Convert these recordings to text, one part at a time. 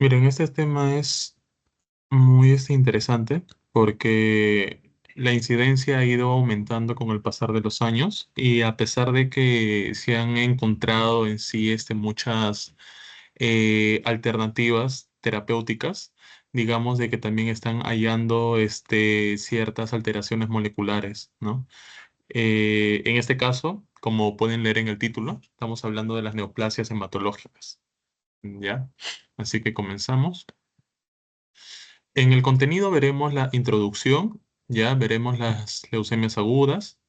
Miren, este tema es muy interesante porque la incidencia ha ido aumentando con el pasar de los años y a pesar de que se han encontrado en sí muchas alternativas terapéuticas, digamos de que también están hallando ciertas alteraciones moleculares, ¿no? En este caso, como pueden leer en el título, estamos hablando de las neoplasias hematológicas, ¿ya? Así que comenzamos. En el contenido veremos la introducción, ya veremos las leucemias agudas,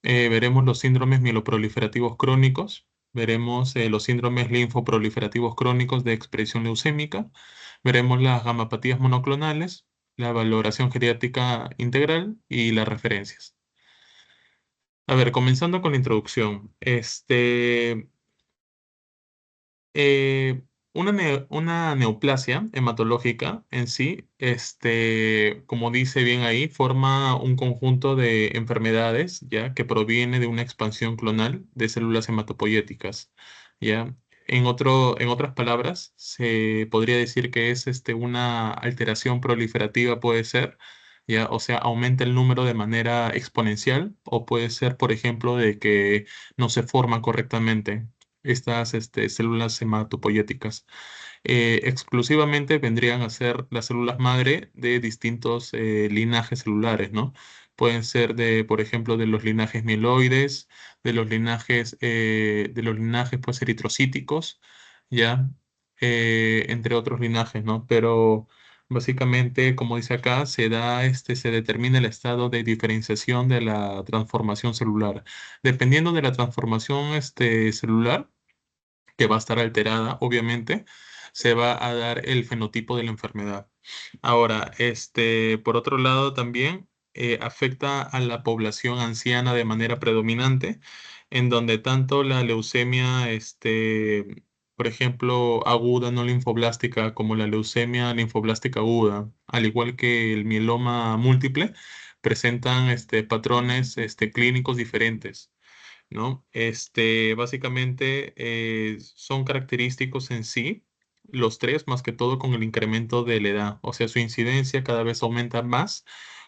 veremos los síndromes mieloproliferativos crónicos, veremos los síndromes linfoproliferativos crónicos de expresión leucémica, veremos las gamapatías monoclonales, la valoración geriátrica integral y las referencias. A ver, comenzando con la introducción. Eh, una neoplasia hematológica en sí, como dice bien ahí, forma un conjunto de enfermedades, ¿ya? Que proviene de una expansión clonal de células hematopoyéticas, ¿ya? En otras palabras, se podría decir que es una alteración proliferativa, puede ser, ¿ya? O sea, aumenta el número de manera exponencial, o puede ser, por ejemplo, de que no se forma correctamente estas células hematopoyéticas. Exclusivamente vendrían a ser las células madre de distintos linajes celulares, ¿no? Pueden ser de, por ejemplo, de los linajes mieloides, de los linajes pues eritrocíticos, ¿ya? Entre otros linajes, ¿no? Pero básicamente, como dice acá, se determina el estado de diferenciación de la transformación celular. Dependiendo de la transformación celular, que va a estar alterada, obviamente, se va a dar el fenotipo de la enfermedad. Ahora, por otro lado, también afecta a la población anciana de manera predominante, en donde tanto la leucemia, por ejemplo, aguda no linfoblástica, como la leucemia linfoblástica aguda, al igual que el mieloma múltiple, presentan patrones clínicos diferentes, ¿no? Básicamente son característicos en sí, los tres, más que todo con el incremento de la edad. O sea, su incidencia cada vez aumenta más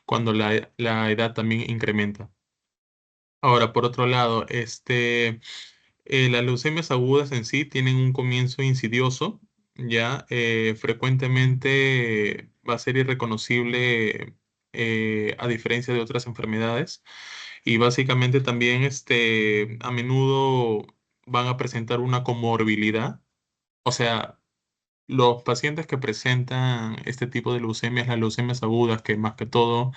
cuando la edad también incrementa. Ahora, por otro lado, las leucemias agudas en sí tienen un comienzo insidioso, ya frecuentemente va a ser irreconocible a diferencia de otras enfermedades. Y básicamente también a menudo van a presentar una comorbilidad. O sea, los pacientes que presentan este tipo de leucemias, las leucemias agudas, que más que todo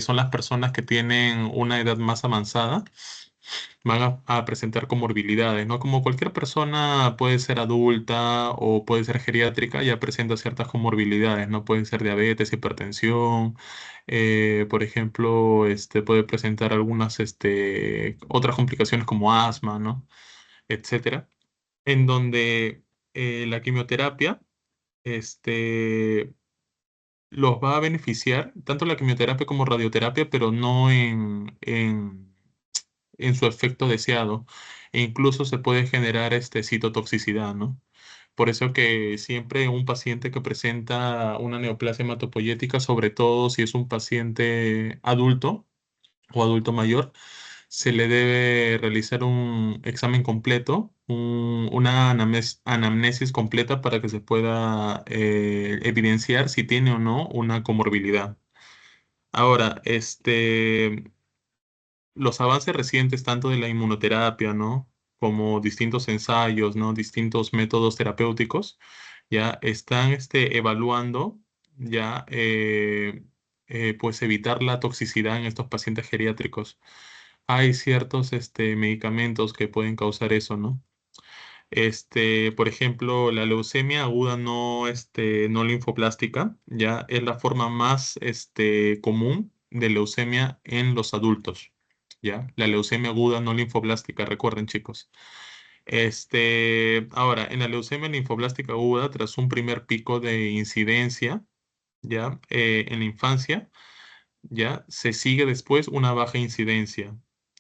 son las personas que tienen una edad más avanzada, van a presentar comorbilidades, ¿no? Como cualquier persona puede ser adulta o puede ser geriátrica, ya presenta ciertas comorbilidades, ¿no? Pueden ser diabetes, hipertensión, por ejemplo, puede presentar algunas, otras complicaciones como asma, ¿no? Etcétera, en donde la quimioterapia, este, los va a beneficiar, tanto la quimioterapia como radioterapia, pero no en su efecto deseado. E incluso se puede generar citotoxicidad, ¿no? Por eso que siempre un paciente que presenta una neoplasia hematopoyética, sobre todo si es un paciente adulto o adulto mayor, se le debe realizar un examen completo, una anamnesis completa para que se pueda evidenciar si tiene o no una comorbilidad. Ahora, los avances recientes tanto de la inmunoterapia, ¿no? Como distintos ensayos, ¿no? Distintos métodos terapéuticos, ya están evaluando ya pues evitar la toxicidad en estos pacientes geriátricos. Hay ciertos medicamentos que pueden causar eso, ¿no? Por ejemplo, la leucemia aguda no linfoplástica, ya es la forma más común de leucemia en los adultos, ya. La leucemia aguda no linfoblástica, recuerden, chicos. Ahora, en la leucemia linfoblástica aguda, tras un primer pico de incidencia, ya, en la infancia, ya, se sigue después una baja incidencia,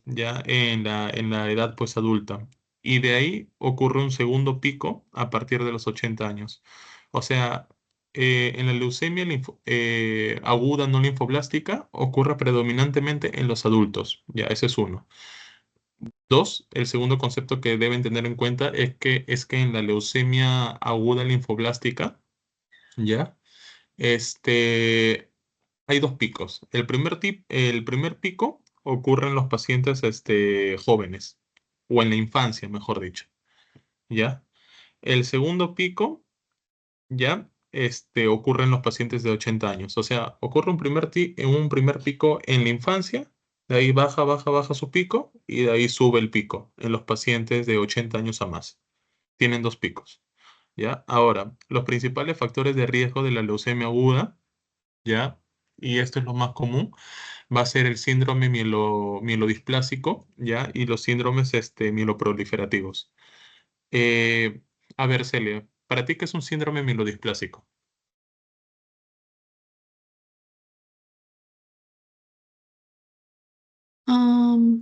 ya en la edad pues adulta. y de ahí ocurre un segundo pico a partir de los 80 años. O sea, en la leucemia aguda no linfoblástica ocurre predominantemente en los adultos. Ya, ese es uno. Dos, el segundo concepto que deben tener en cuenta es que en la leucemia aguda linfoblástica, ¿ya? Hay dos picos. El primer pico ocurre en los pacientes jóvenes, o en la infancia, mejor dicho, ¿ya? El segundo pico, ¿ya? Ocurre en los pacientes de 80 años. O sea, ocurre un primer pico en la infancia, de ahí baja, baja, baja su pico, y de ahí sube el pico en los pacientes de 80 años a más. Tienen dos picos, ¿ya? Ahora, los principales factores de riesgo de la leucemia aguda, ¿ya? Y esto es lo más común, va a ser el síndrome mielodisplásico, ¿ya? Y los síndromes mieloproliferativos. Eh, a ver, Celia, ¿para ti qué es un síndrome mielodisplásico?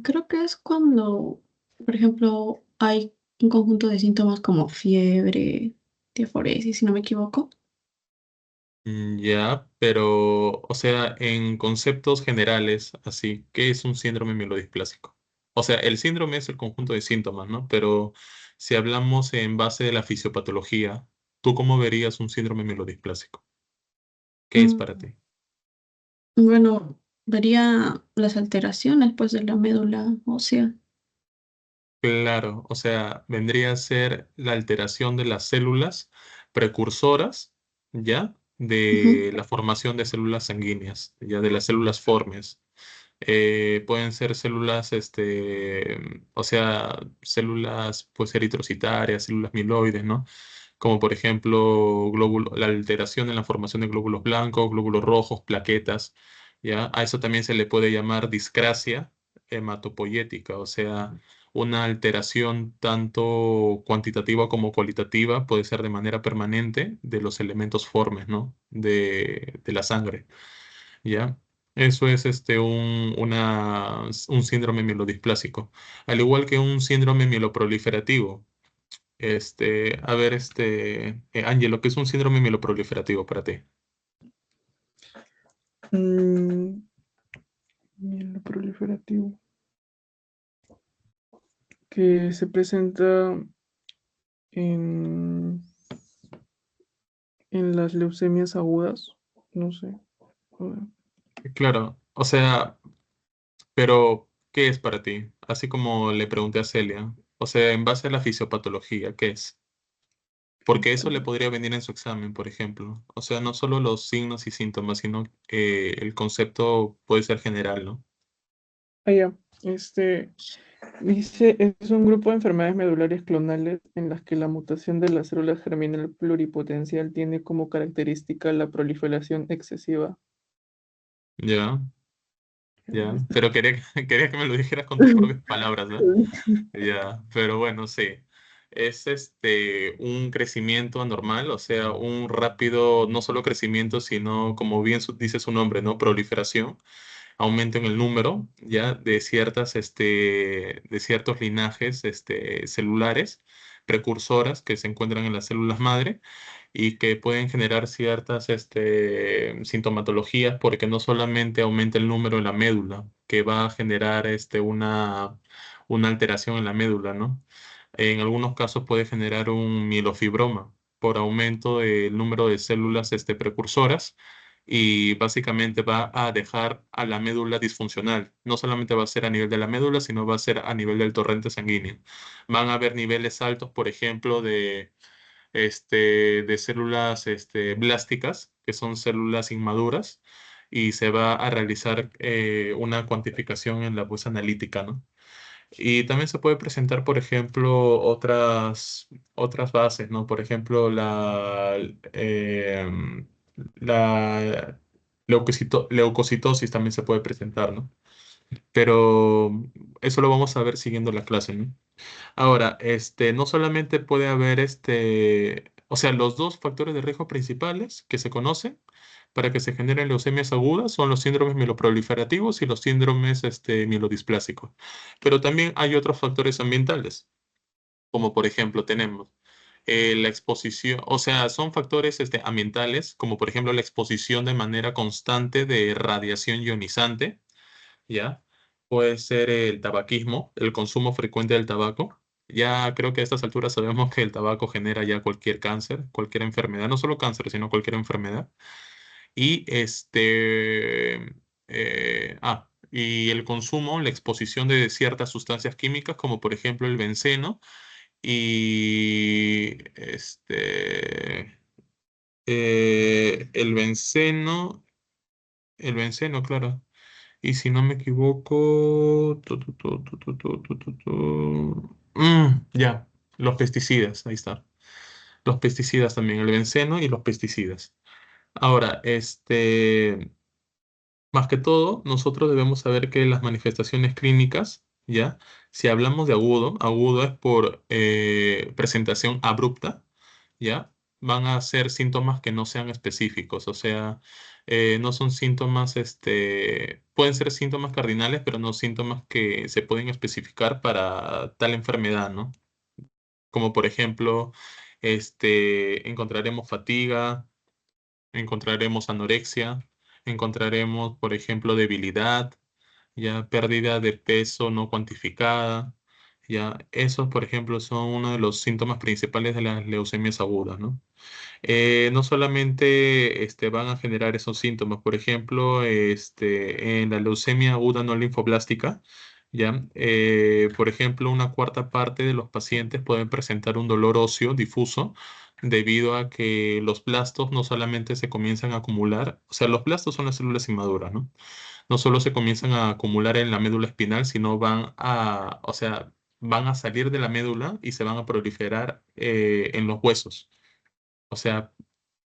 Creo que es cuando, por ejemplo, hay un conjunto de síntomas como fiebre, diaforesis, si no me equivoco. Ya, pero, o sea, en conceptos generales, así, ¿qué es un síndrome mielodisplásico? O sea, el síndrome es el conjunto de síntomas, ¿no? Pero si hablamos en base de la fisiopatología, ¿tú cómo verías un síndrome mielodisplásico? ¿Qué es para Mm, ti? Bueno, vería las alteraciones pues de la médula ósea. Claro, o sea, vendría a ser la alteración de las células precursoras, ¿ya? Ujú. De la formación de células sanguíneas, ya de las células formes. Pueden ser células, o sea, células pues eritrocitarias, células mieloides, ¿no? Como por ejemplo la alteración en la formación de glóbulos blancos, glóbulos rojos, plaquetas, ¿ya? A eso también se le puede llamar discrasia hematopoyética, o sea, una alteración tanto cuantitativa como cualitativa, puede ser de manera permanente de los elementos formes, ¿no? De la sangre, ¿ya? Eso es un síndrome mielodisplásico, al igual que un síndrome mieloproliferativo. A ver, Ángelo, ¿qué es un síndrome mieloproliferativo para ti? Mm, Mielo proliferativo. Que se presenta en, en las leucemias agudas. No sé. A ver. Claro, o sea, pero ¿qué es para ti? Así como le pregunté a Celia, o sea, en base a la fisiopatología, ¿qué es? Porque eso le podría venir en su examen, por ejemplo. O sea, no solo los signos y síntomas, sino el concepto puede ser general, ¿no? Ah, ya. Dice, es un grupo de enfermedades medulares clonales en las que la mutación de la célula germinal pluripotencial tiene como característica la proliferación excesiva. Ya, ya. Pero quería, quería que me lo dijeras con tus propias palabras, ¿no? Ya, pero bueno, sí. Es un crecimiento anormal, o sea, un rápido, no solo crecimiento, sino, como bien dice su nombre, ¿no? Proliferación, aumento en el número, ya, de ciertos linajes, celulares, precursoras que se encuentran en las células madre y que pueden generar ciertas, sintomatologías, porque no solamente aumenta el número en la médula, que va a generar, una alteración en la médula, ¿no? En algunos casos puede generar un mielofibroma por aumento del número de células, precursoras, y básicamente va a dejar a la médula disfuncional. No solamente va a ser a nivel de la médula, sino va a ser a nivel del torrente sanguíneo. Van a haber niveles altos, por ejemplo, de células, blásticas, que son células inmaduras, y se va a realizar una cuantificación en la pues analítica, ¿no? Y también se puede presentar, por ejemplo, otras bases, ¿no? Por ejemplo, la leucocitosis también se puede presentar, ¿no? Pero eso lo vamos a ver siguiendo la clase, ¿no? Ahora, no solamente puede haber o sea, los dos factores de riesgo principales que se conocen para que se generen leucemias agudas son los síndromes mieloproliferativos y los síndromes mielodisplásicos. Pero también hay otros factores ambientales. como por ejemplo tenemos la exposición, o sea, son factores ambientales, como por ejemplo la exposición de manera constante de radiación ionizante, ¿ya? Puede ser el tabaquismo, el consumo frecuente del tabaco. Ya creo que a estas alturas sabemos que el tabaco genera ya cualquier cáncer, cualquier enfermedad, no solo cáncer, sino cualquier enfermedad. Y y el consumo, la exposición de ciertas sustancias químicas, como por ejemplo el benceno y el benceno, claro. Y si no me equivoco, ya, los pesticidas, ahí está. Los pesticidas también, el benceno y los pesticidas. Ahora, más que todo, nosotros debemos saber que las manifestaciones clínicas, ¿ya? Si hablamos de agudo, agudo es por presentación abrupta, ¿ya? Van a ser síntomas que no sean específicos, o sea, no son síntomas, pueden ser síntomas cardinales, pero no síntomas que se pueden especificar para tal enfermedad, ¿no? Como por ejemplo, encontraremos fatiga, encontraremos anorexia, encontraremos, por ejemplo, debilidad, ya pérdida de peso no cuantificada, ya esos, por ejemplo, son uno de los síntomas principales de las leucemias agudas, ¿no? No solamente van a generar esos síntomas, por ejemplo, en la leucemia aguda no linfoblástica, ¿ya? Por ejemplo, una cuarta parte de los pacientes pueden presentar un dolor óseo difuso debido a que los blastos no solamente se comienzan a acumular, o sea, los blastos son las células inmaduras, ¿no? No solo se comienzan a acumular en la médula espinal, sino o sea, van a salir de la médula y se van a proliferar en los huesos. O sea,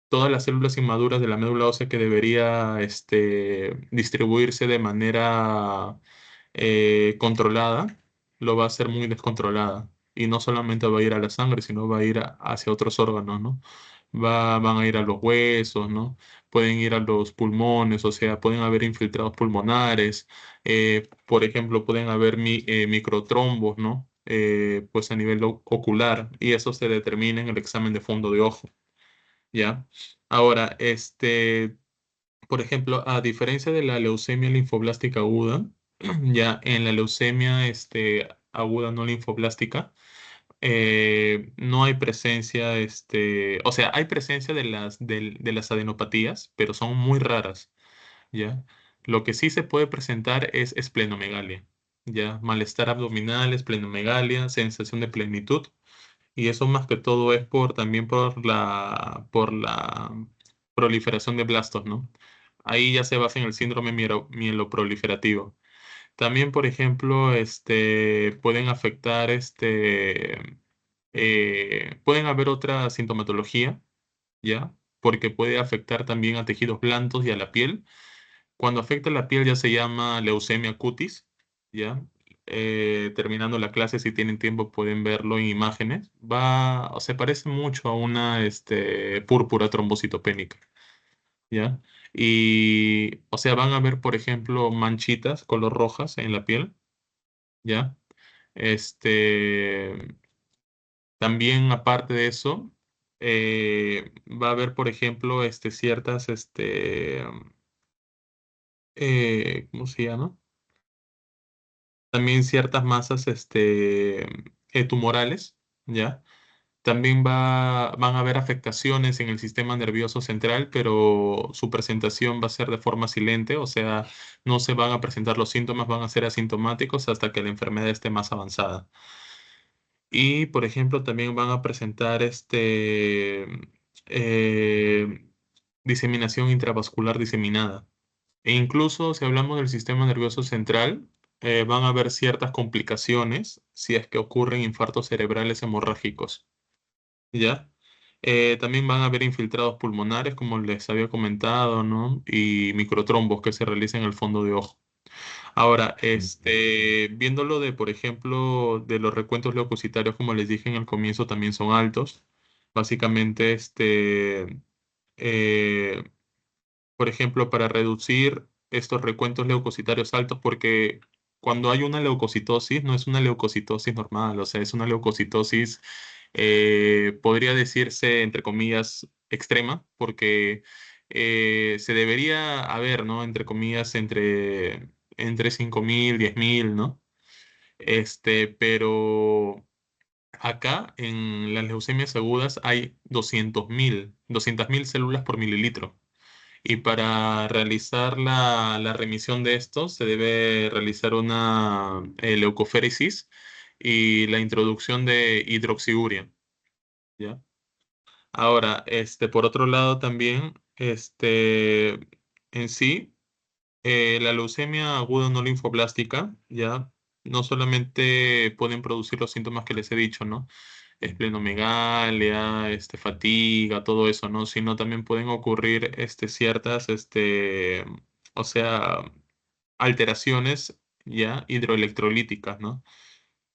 todas las células inmaduras de la médula ósea que debería distribuirse de manera controlada, lo va a hacer muy descontrolada. Y no solamente va a ir a la sangre, sino va a ir hacia otros órganos, ¿no? Van a ir a los huesos, ¿no? Pueden ir a los pulmones, o sea, pueden haber infiltrados pulmonares, por ejemplo, pueden haber microtrombos, ¿no? Pues a nivel ocular, y eso se determina en el examen de fondo de ojo. ¿Ya? Ahora, por ejemplo, a diferencia de la leucemia linfoblástica aguda, ya en la leucemia aguda no linfoblástica, no hay presencia, o sea, hay presencia de las adenopatías, pero son muy raras, ¿ya? Lo que sí se puede presentar es esplenomegalia, ¿ya? Malestar abdominal, esplenomegalia, sensación de plenitud. Y eso más que todo es también por la proliferación de blastos, ¿no? Ahí ya se basa en el síndrome mieloproliferativo. También, por ejemplo, pueden afectar, pueden haber otra sintomatología, ¿ya? Porque puede afectar también a tejidos blandos y a la piel. Cuando afecta la piel ya se llama leucemia cutis, ¿ya? Terminando la clase, si tienen tiempo, pueden verlo en imágenes. O se parece mucho a una púrpura trombocitopénica, ¿ya? Y, o sea, van a ver, por ejemplo, manchitas color rojas en la piel, ¿ya? Este, también, aparte de eso, va a haber, por ejemplo, ciertas, ¿cómo se llama? También ciertas masas tumorales, ¿ya? También van a haber afectaciones en el sistema nervioso central, pero su presentación va a ser de forma silente, o sea, no se van a presentar los síntomas, van a ser asintomáticos hasta que la enfermedad esté más avanzada. Y, por ejemplo, también van a presentar eh, diseminación intravascular diseminada. E incluso si hablamos del sistema nervioso central, van a haber ciertas complicaciones si es que ocurren infartos cerebrales hemorrágicos, ¿ya? También van a haber infiltrados pulmonares, como les había comentado, ¿no? Y microtrombos que se realizan en el fondo de ojo. Ahora, viéndolo por ejemplo, de los recuentos leucocitarios, como les dije en el comienzo, también son altos. Básicamente, eh, por ejemplo, para reducir estos recuentos leucocitarios altos, porque cuando hay una leucocitosis, no es una leucocitosis normal, o sea, es una leucocitosis, podría decirse, entre comillas, extrema, porque se debería haber, ¿no? Entre comillas, entre 5.000, 10.000, ¿no? Pero acá en las leucemias agudas hay 200.000 células por mililitro. Y para realizar la remisión de esto se debe realizar una leucoféresis y la introducción de hidroxiuria, ¿ya? Ahora, por otro lado también, en sí, la leucemia aguda no linfoblástica, ¿ya? No solamente pueden producir los síntomas que les he dicho, ¿no? Esplenomegalia, fatiga, todo eso, ¿no? Sino también pueden ocurrir, ciertas, o sea, alteraciones ya hidroelectrolíticas, ¿no?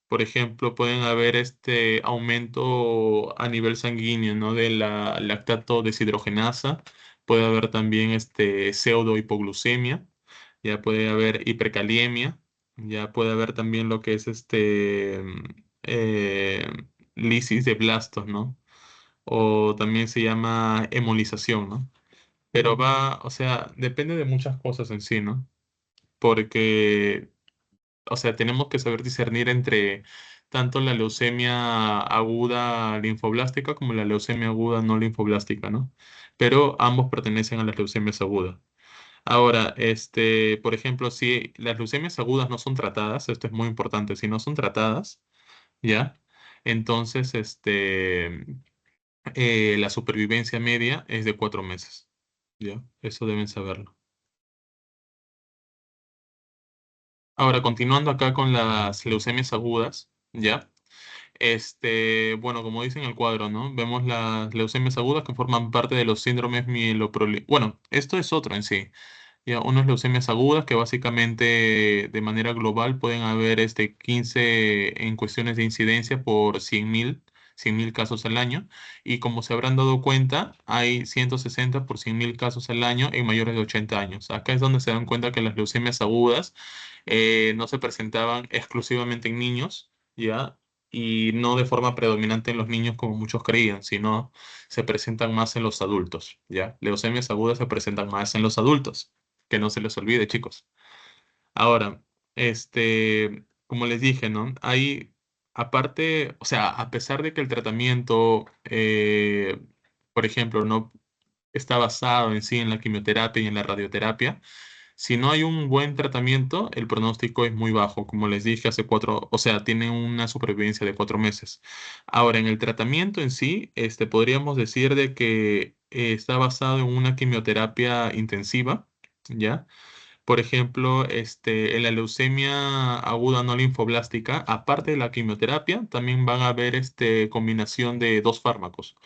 Por ejemplo, pueden haber este aumento a nivel sanguíneo, ¿no? De la lactato deshidrogenasa, puede haber también pseudo hipoglucemia, ya puede haber hipercaliemia, ya puede haber también lo que es eh, lisis de blastos, ¿no? O también se llama hemolización, ¿no? Pero va, o sea, depende de muchas cosas en sí, ¿no? Porque, o sea, tenemos que saber discernir entre tanto la leucemia aguda linfoblástica como la leucemia aguda no linfoblástica, ¿no? Pero ambos pertenecen a las leucemias agudas. Ahora, por ejemplo, si las leucemias agudas no son tratadas, esto es muy importante, si no son tratadas, ¿ya? Entonces, la supervivencia media es de 4 meses, ¿ya? Eso deben saberlo. Ahora, continuando acá con las leucemias agudas, ¿ya? Bueno, como dice en el cuadro, ¿no? Vemos las leucemias agudas que forman parte de los síndromes Bueno, esto es otro en sí. Ya, unas leucemias agudas que básicamente de manera global pueden haber 15 en cuestiones de incidencia por 100.000 casos al año. Y como se habrán dado cuenta, hay 160 por 100.000 casos al año en mayores de 80 años. Acá es donde se dan cuenta que las leucemias agudas no se presentaban exclusivamente en niños, ¿ya? Y no de forma predominante en los niños como muchos creían, sino se presentan más en los adultos, ¿ya? Leucemias agudas se presentan más en los adultos, que no se les olvide, chicos. Ahora, como les dije, ¿no? Hay, aparte, o sea, a pesar de que el tratamiento, por ejemplo, no está basado en sí en la quimioterapia y en la radioterapia, si no hay un buen tratamiento, el pronóstico es muy bajo, como les dije hace 4, o sea, tiene una supervivencia de 4 meses. Ahora, en el tratamiento en sí, podríamos decir de que está basado en una quimioterapia intensiva, ¿ya? Por ejemplo, en la leucemia aguda no linfoblástica, aparte de la quimioterapia, también van a haber combinación de dos fármacos.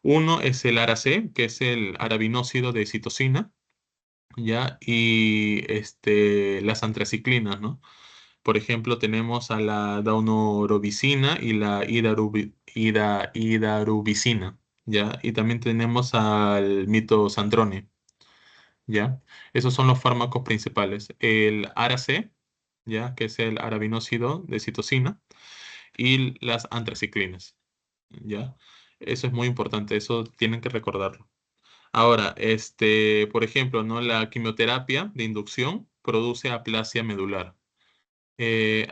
Uno es el ARAC, que es el arabinócido de citosina, ¿ya? Y las antraciclinas, ¿no? Por ejemplo, tenemos a la daunorubicina y la idarubicina, ¿ya? Y también tenemos al mitosandrone, ¿ya? Esos son los fármacos principales. El ARAC, ¿ya? Que es el arabinócido de citosina, y las antraciclinas, ¿ya? Eso es muy importante, eso tienen que recordarlo. Ahora, por ejemplo, ¿no? La quimioterapia de inducción produce aplasia medular.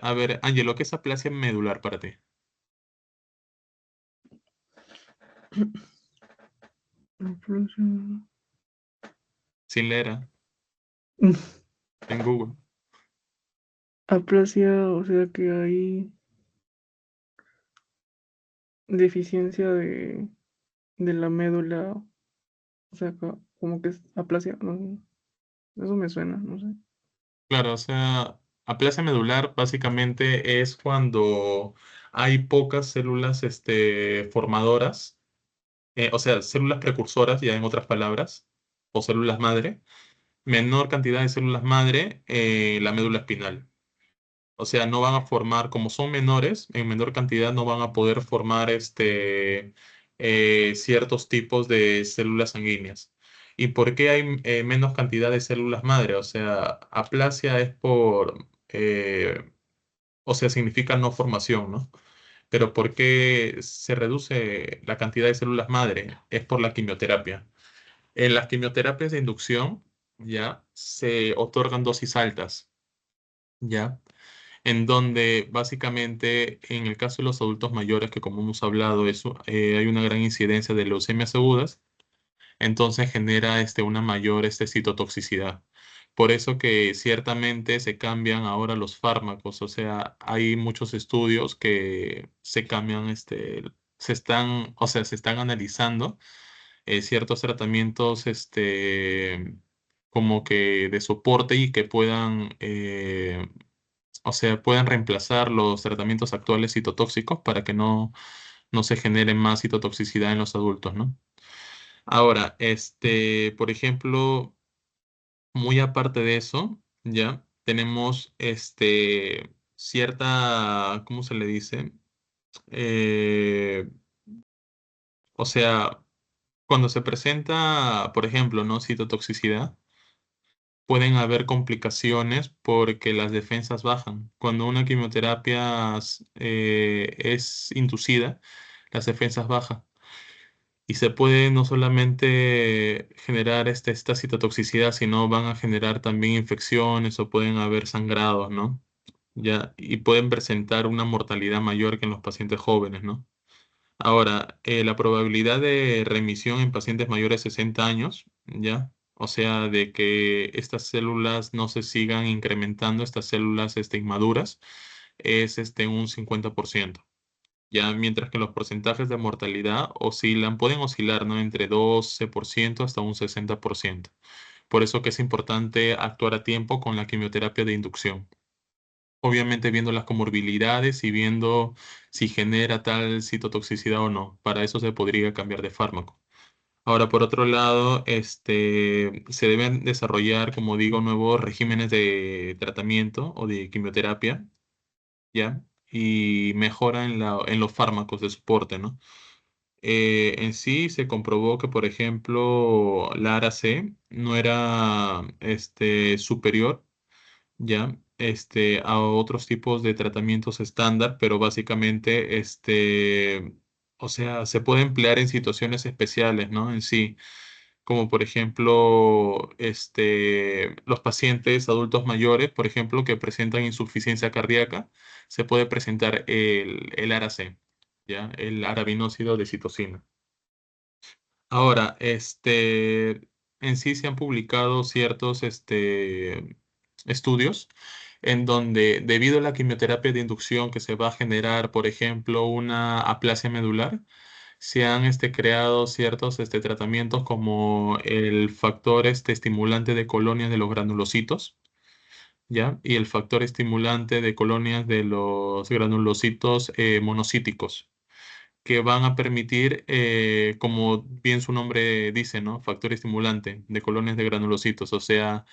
A ver, Ángelo, ¿qué es aplasia medular para ti? Sin leer, ¿ah? En Google. Aplasia, o sea que hay deficiencia de la médula, o sea, como que es aplasia, no sé, eso me suena, no sé. Claro, o sea, aplasia medular básicamente es cuando hay pocas células, formadoras, o sea, células precursoras, ya en otras palabras, o células madre, menor cantidad de células madre, la médula espinal. O sea, no van a formar, como son menores, en menor cantidad no van a poder formar ciertos tipos de células sanguíneas. ¿Y por qué hay menos cantidad de células madre? O sea, aplasia es por o sea, significa no formación, ¿no? Pero ¿por qué se reduce la cantidad de células madre? Es por la quimioterapia. En las quimioterapias de inducción, ya, se otorgan dosis altas, ya, en donde básicamente en el caso de los adultos mayores, que como hemos hablado, hay una gran incidencia de leucemias agudas, entonces genera una mayor citotoxicidad. Por eso que ciertamente se cambian ahora los fármacos, o sea, hay muchos estudios que se cambian, o sea, se están analizando ciertos tratamientos, como que de soporte y que puedan, o sea, puedan reemplazar los tratamientos actuales citotóxicos para que no se genere más citotoxicidad en los adultos, ¿no? Ahora, por ejemplo, muy aparte de eso, ya tenemos cierta, ¿cómo se le dice? Eh, o sea, cuando se presenta, por ejemplo, ¿no? Citotoxicidad, pueden haber complicaciones porque las defensas bajan. Cuando una quimioterapia es inducida, las defensas bajan. Y se puede no solamente generar esta citotoxicidad, sino van a generar también infecciones o pueden haber sangrados, ¿no? Ya, y pueden presentar una mortalidad mayor que en los pacientes jóvenes, ¿no? Ahora, la probabilidad de remisión en pacientes mayores de 60 años, ¿ya? O sea, de que estas células no se sigan incrementando, estas células inmaduras, es un 50%. Ya, mientras que los porcentajes de mortalidad pueden oscilar, ¿no? Entre 12% hasta un 60%. Por eso que es importante actuar a tiempo con la quimioterapia de inducción. Obviamente viendo las comorbilidades y viendo si genera tal citotoxicidad o no. Para eso se podría cambiar de fármaco. Ahora, por otro lado, se deben desarrollar, como digo, nuevos regímenes de tratamiento o de quimioterapia, ¿ya? Y mejora en los fármacos de soporte, ¿no? En sí se comprobó que, por ejemplo, la ARA-C no era superior, ya, a otros tipos de tratamientos estándar, pero básicamente, o sea, se puede emplear en situaciones especiales, ¿no? En sí, como por ejemplo, los pacientes adultos mayores, por ejemplo, que presentan insuficiencia cardíaca, se puede presentar el ARA-C, ¿ya? El arabinócido de citosina. Ahora, en sí se han publicado ciertos estudios en donde, debido a la quimioterapia de inducción que se va a generar, por ejemplo, una aplasia medular, se han creado ciertos tratamientos como el factor estimulante de colonias de los granulocitos, ¿ya? Y el factor estimulante de colonias de los granulocitos monocíticos que van a permitir, como bien su nombre dice, ¿no? Factor estimulante de colonias de granulocitos, o sea,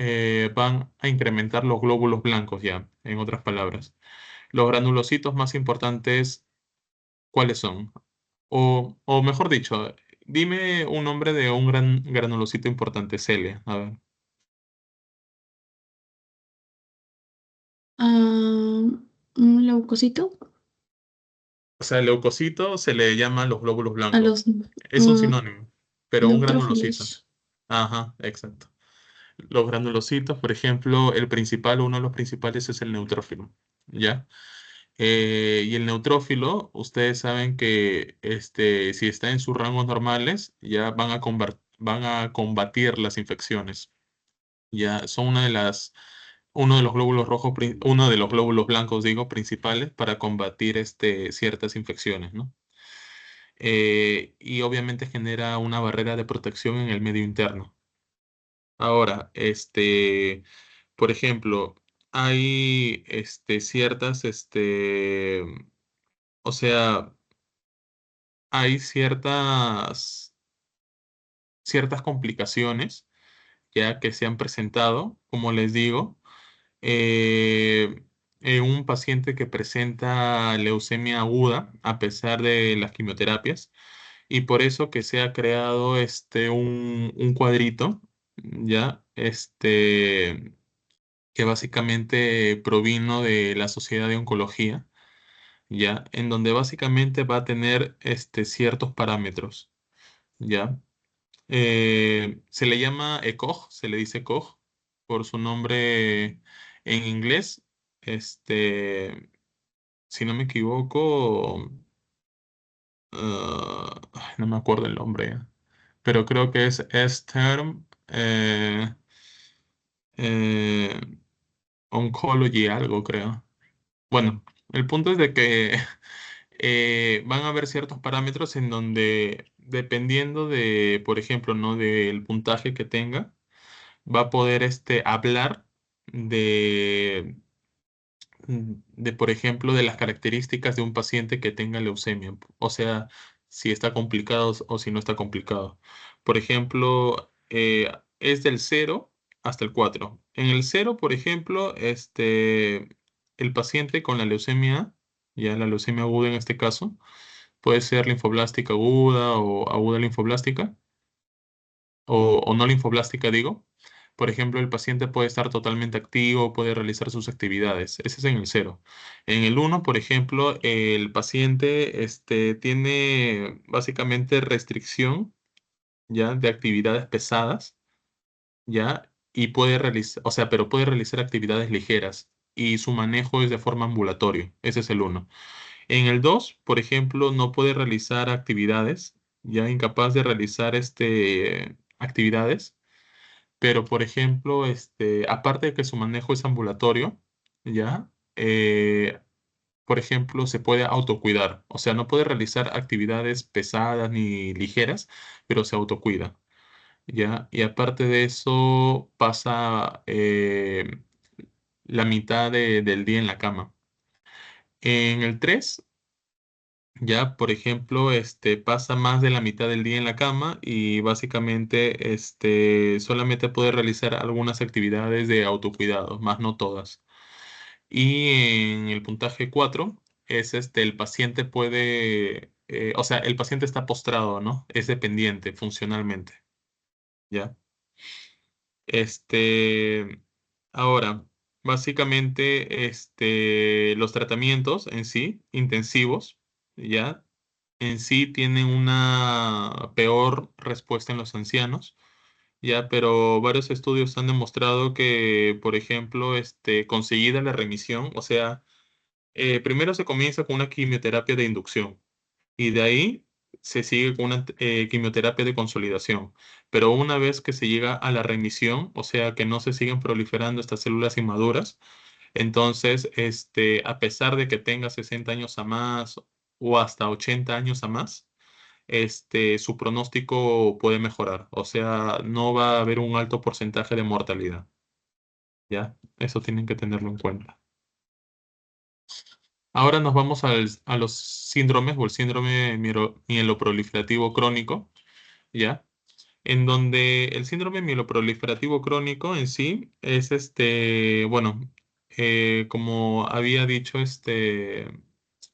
eh, van a incrementar los glóbulos blancos ya, en otras palabras. Los granulocitos más importantes, ¿cuáles son? O mejor dicho, dime un nombre de un granulocito importante, Celia. A ver. Ah, un leucocito. O sea, el leucocito se le llama los glóbulos A blancos. los Es un sinónimo, pero un granulocito. neutrófilos. Ajá, exacto. Los granulocitos, por ejemplo, uno de los principales es el neutrófilo, ¿ya? Y el neutrófilo, ustedes saben que si está en sus rangos normales, ya van a combatir las infecciones. Ya son uno de los glóbulos rojos, uno de los glóbulos blancos, digo, principales para combatir ciertas infecciones, ¿no? Y obviamente genera una barrera de protección en el medio interno. Ahora, por ejemplo, hay ciertas, o sea, hay ciertas complicaciones ya que se han presentado, como les digo, eh, en un paciente que presenta leucemia aguda a pesar de las quimioterapias. Y por eso que se ha creado un cuadrito, ¿ya? que básicamente provino de la Sociedad de Oncología, ¿ya? En donde básicamente va a tener ciertos parámetros, ¿ya? Se le llama ECOG, se le dice ECOG por su nombre en inglés. Si no me equivoco, no me acuerdo el nombre, pero creo que es S-Term eh, Oncology algo, creo. Bueno, el punto es de que van a haber ciertos parámetros en donde, dependiendo de, por ejemplo, ¿no? Del puntaje que tenga, va a poder hablar de, por ejemplo, de las características de un paciente que tenga leucemia. O sea, si está complicado o si no está complicado. Por ejemplo, es del 0 hasta el 4. En el 0, por ejemplo, el paciente con la leucemia, ya la leucemia aguda en este caso, puede ser linfoblástica aguda o aguda linfoblástica o no linfoblástica, digo. Por ejemplo, el paciente puede estar totalmente activo, puede realizar sus actividades. Ese es en el 0. En el 1, por ejemplo, el paciente tiene básicamente restricción ya de actividades pesadas, ya, y puede realizar, o sea, pero puede realizar actividades ligeras y su manejo es de forma ambulatorio. Ese es el 1. En el 2, por ejemplo, no puede realizar actividades, ya incapaz de realizar actividades, pero por ejemplo, aparte de que su manejo es ambulatorio, ya, por ejemplo, se puede autocuidar, o sea, no puede realizar actividades pesadas ni ligeras, pero se autocuida, ya, y aparte de eso pasa la mitad del día en la cama. En el 3 ya, por ejemplo, pasa más de la mitad del día en la cama y básicamente solamente puede realizar algunas actividades de autocuidado, más no todas. Y en el puntaje 4 es el paciente puede, o sea, el paciente está postrado, ¿no? Es dependiente funcionalmente, ¿ya? Este, ahora, básicamente, los tratamientos en sí, intensivos, ¿ya? En sí tienen una peor respuesta en los ancianos, ¿ya? Pero varios estudios han demostrado que, por ejemplo, conseguida la remisión, o sea, primero se comienza con una quimioterapia de inducción y de ahí se sigue con una quimioterapia de consolidación. Pero una vez que se llega a la remisión, o sea que no se siguen proliferando estas células inmaduras, entonces, a pesar de que tenga 60 años a más o hasta 80 años a más, su pronóstico puede mejorar. O sea, no va a haber un alto porcentaje de mortalidad. ¿Ya? Eso tienen que tenerlo en cuenta. Ahora nos vamos a los síndromes o el síndrome mieloproliferativo crónico, ¿ya? En donde el síndrome mieloproliferativo crónico en sí es bueno, como había dicho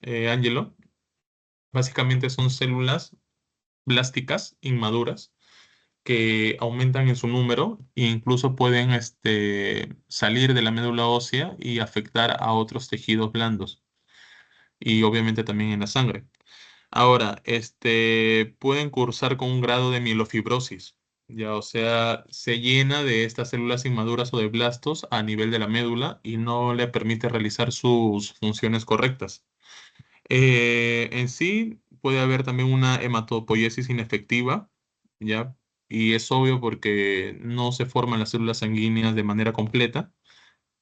Angelo, básicamente son células blásticas inmaduras que aumentan en su número e incluso pueden salir de la médula ósea y afectar a otros tejidos blandos y obviamente también en la sangre. Ahora, pueden cursar con un grado de mielofibrosis, ya, o sea, se llena de estas células inmaduras o de blastos a nivel de la médula y no le permite realizar sus funciones correctas. En sí, puede haber también una hematopoiesis inefectiva, ya, y es obvio porque no se forman las células sanguíneas de manera completa.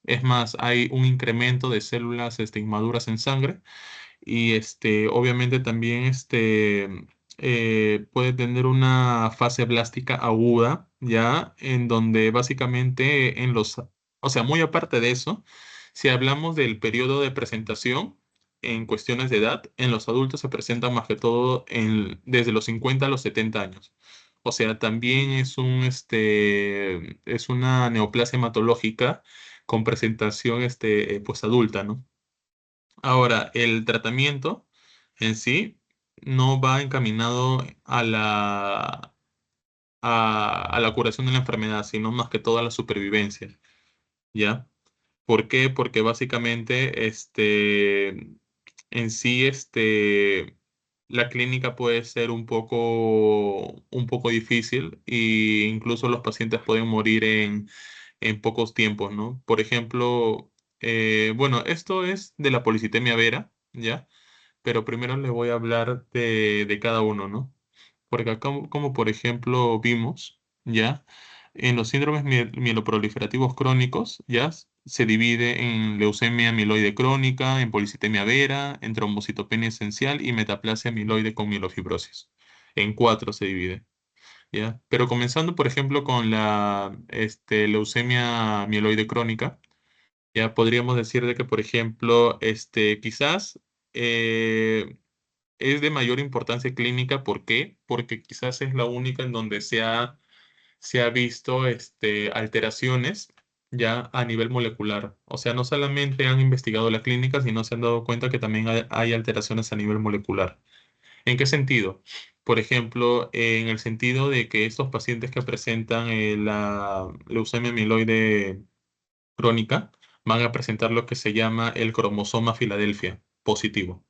Es más, hay un incremento de células inmaduras en sangre y obviamente también puede tener una fase blástica aguda, ya, en donde básicamente o sea, muy aparte de eso, si hablamos del periodo de presentación en cuestiones de edad, en los adultos se presentan más que todo desde los 50 a los 70 años. O sea, también es una neoplasia hematológica con presentación pues adulta, ¿no? Ahora, el tratamiento en sí no va encaminado a la curación de la enfermedad, sino más que todo a la supervivencia, ¿ya? ¿Por qué? Porque básicamente en sí la clínica puede ser un poco difícil e incluso los pacientes pueden morir en pocos tiempos, ¿no? Por ejemplo, bueno, esto es de la policitemia vera, ¿ya? Pero primero le voy a hablar de cada uno, ¿no? Porque acá, como por ejemplo vimos, ¿ya? En los síndromes mieloproliferativos crónicos, ¿ya? Se divide en leucemia amiloide crónica, en policitemia vera, en trombocitopenia esencial y metaplasia amiloide con mielofibrosis. En cuatro se divide, ¿ya? Pero comenzando, por ejemplo, con la leucemia mieloide crónica, ya podríamos decir de que, por ejemplo, quizás eh, es de mayor importancia clínica. ¿Por qué? Porque quizás es la única en donde se ha visto alteraciones ya a nivel molecular. O sea, no solamente han investigado la clínica, sino se han dado cuenta que también hay alteraciones a nivel molecular. ¿En qué sentido? Por ejemplo, en el sentido de que estos pacientes que presentan la leucemia amiloide crónica van a presentar lo que se llama el cromosoma Filadelfia positivo.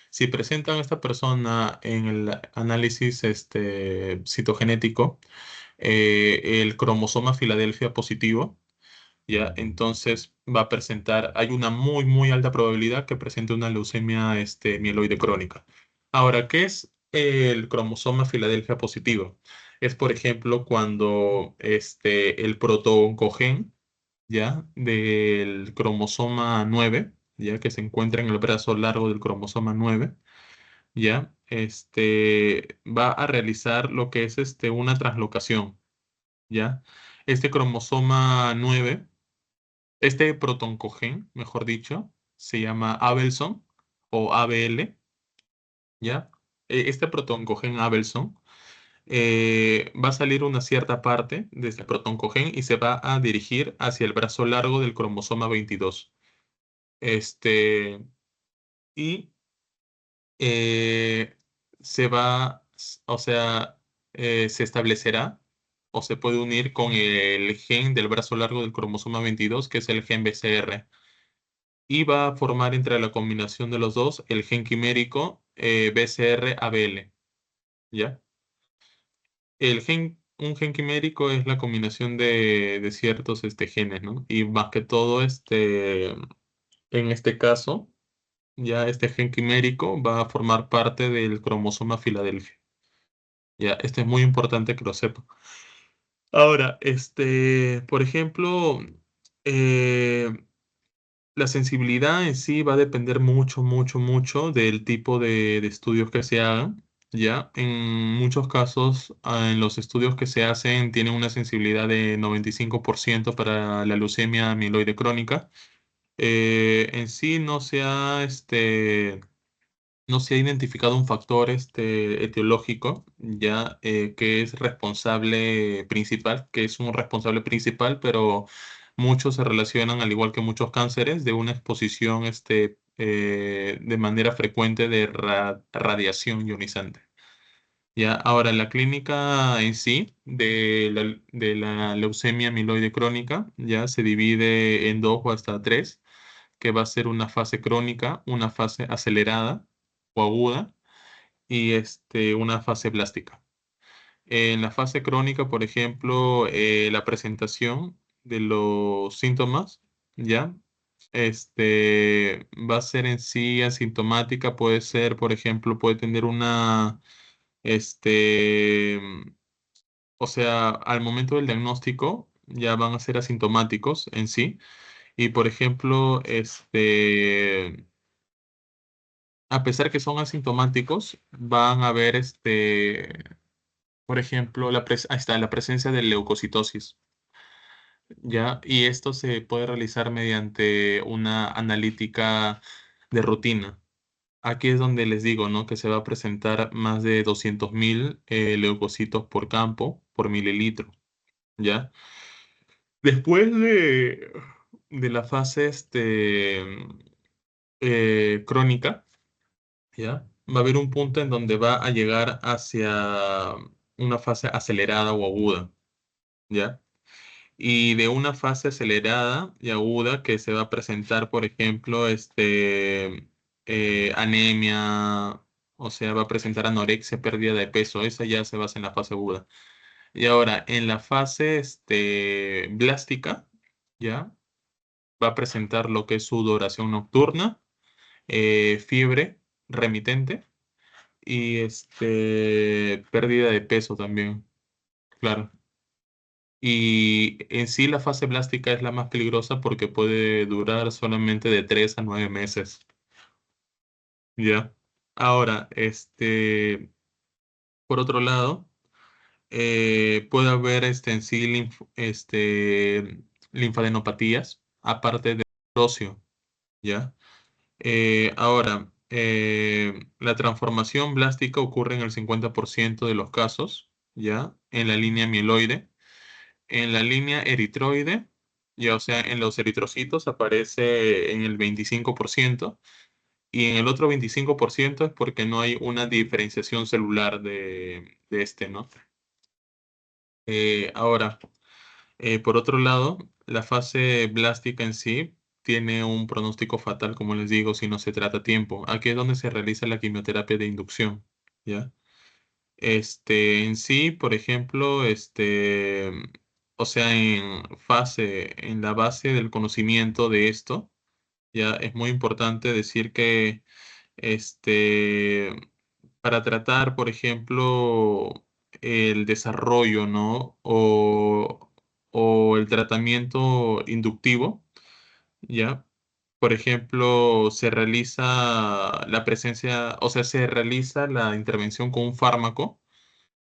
Si presentan a esta persona en el análisis citogenético el cromosoma Filadelfia positivo, ¿ya? Entonces va a presentar, hay una muy, muy alta probabilidad que presente una leucemia mieloide crónica. Ahora, ¿qué es el cromosoma Filadelfia positivo? Es, por ejemplo, cuando el protooncogen, ¿ya? Del cromosoma 9, ¿ya? Que se encuentra en el brazo largo del cromosoma 9, ¿ya? Va a realizar lo que es una translocación, ¿ya? Este cromosoma 9, este protoncogen, mejor dicho, se llama Abelson o ABL, ¿ya? Este protoncogen Abelson va a salir una cierta parte de este protoncogen y se va a dirigir hacia el brazo largo del cromosoma 22. Este, y eh, se va, o sea, se establecerá o se puede unir con el gen del brazo largo del cromosoma 22, que es el gen BCR, y va a formar entre la combinación de los dos el gen quimérico BCR-ABL, ¿ya? Un gen quimérico es la combinación de ciertos genes, ¿no? Y más que todo, en este caso, ya este gen quimérico va a formar parte del cromosoma Filadelfia. Ya, es muy importante que lo sepa. Ahora, por ejemplo, eh, la sensibilidad en sí va a depender mucho, mucho, mucho del tipo de estudios que se hagan. Ya, en muchos casos, en los estudios que se hacen, tienen una sensibilidad de 95% para la leucemia amiloide crónica. En sí no se ha identificado un factor etiológico ya que es responsable principal, que es un responsable principal, pero muchos se relacionan, al igual que muchos cánceres, de una exposición de manera frecuente de radiación ionizante. Ya, ahora la clínica en sí de la leucemia amiloide crónica ya se divide en dos o hasta tres, que va a ser una fase crónica, una fase acelerada o aguda y una fase blástica. En la fase crónica, por ejemplo, la presentación de los síntomas, ¿ya? Va a ser en sí asintomática, puede ser, por ejemplo, puede tener este, o sea, al momento del diagnóstico ya van a ser asintomáticos en sí. Y, por ejemplo, a pesar que son asintomáticos, van a ver, por ejemplo, ahí está, la presencia de leucocitosis, ¿ya? Y esto se puede realizar mediante una analítica de rutina. Aquí es donde les digo, ¿no? Que se va a presentar más de 200.000 leucocitos por campo, por mililitro, ¿ya? Después de la fase crónica, ¿ya? Va a haber un punto en donde va a llegar hacia una fase acelerada o aguda, ¿ya? y de una fase acelerada y aguda que se va a presentar, por ejemplo, anemia, o sea, va a presentar anorexia, pérdida de peso, esa ya se basa en la fase aguda. Y ahora, en la fase blástica, ¿ya? Va a presentar lo que es sudoración nocturna, fiebre remitente y pérdida de peso también, claro. Y en sí la fase blástica es la más peligrosa porque puede durar solamente de 3 a 9 meses. ¿Ya? Ahora, por otro lado, puede haber en sí linfadenopatías, aparte de ocio, ¿ya? Ahora, la transformación blástica ocurre en el 50% de los casos, ¿ya? En la línea mieloide. En la línea eritroide, ya o sea, en los eritrocitos aparece en el 25% y en el otro 25% es porque no hay una diferenciación celular de ¿no? Ahora, por otro lado, la fase blástica en sí tiene un pronóstico fatal, como les digo, si no se trata a tiempo. Aquí es donde se realiza la quimioterapia de inducción, ¿ya? En sí, por ejemplo, o sea, en la base del conocimiento de esto, ya es muy importante decir que, este, para tratar, por ejemplo, el desarrollo, ¿no? O el tratamiento inductivo, ¿ya? Por ejemplo, se realiza la presencia, o sea, se realiza la intervención con un fármaco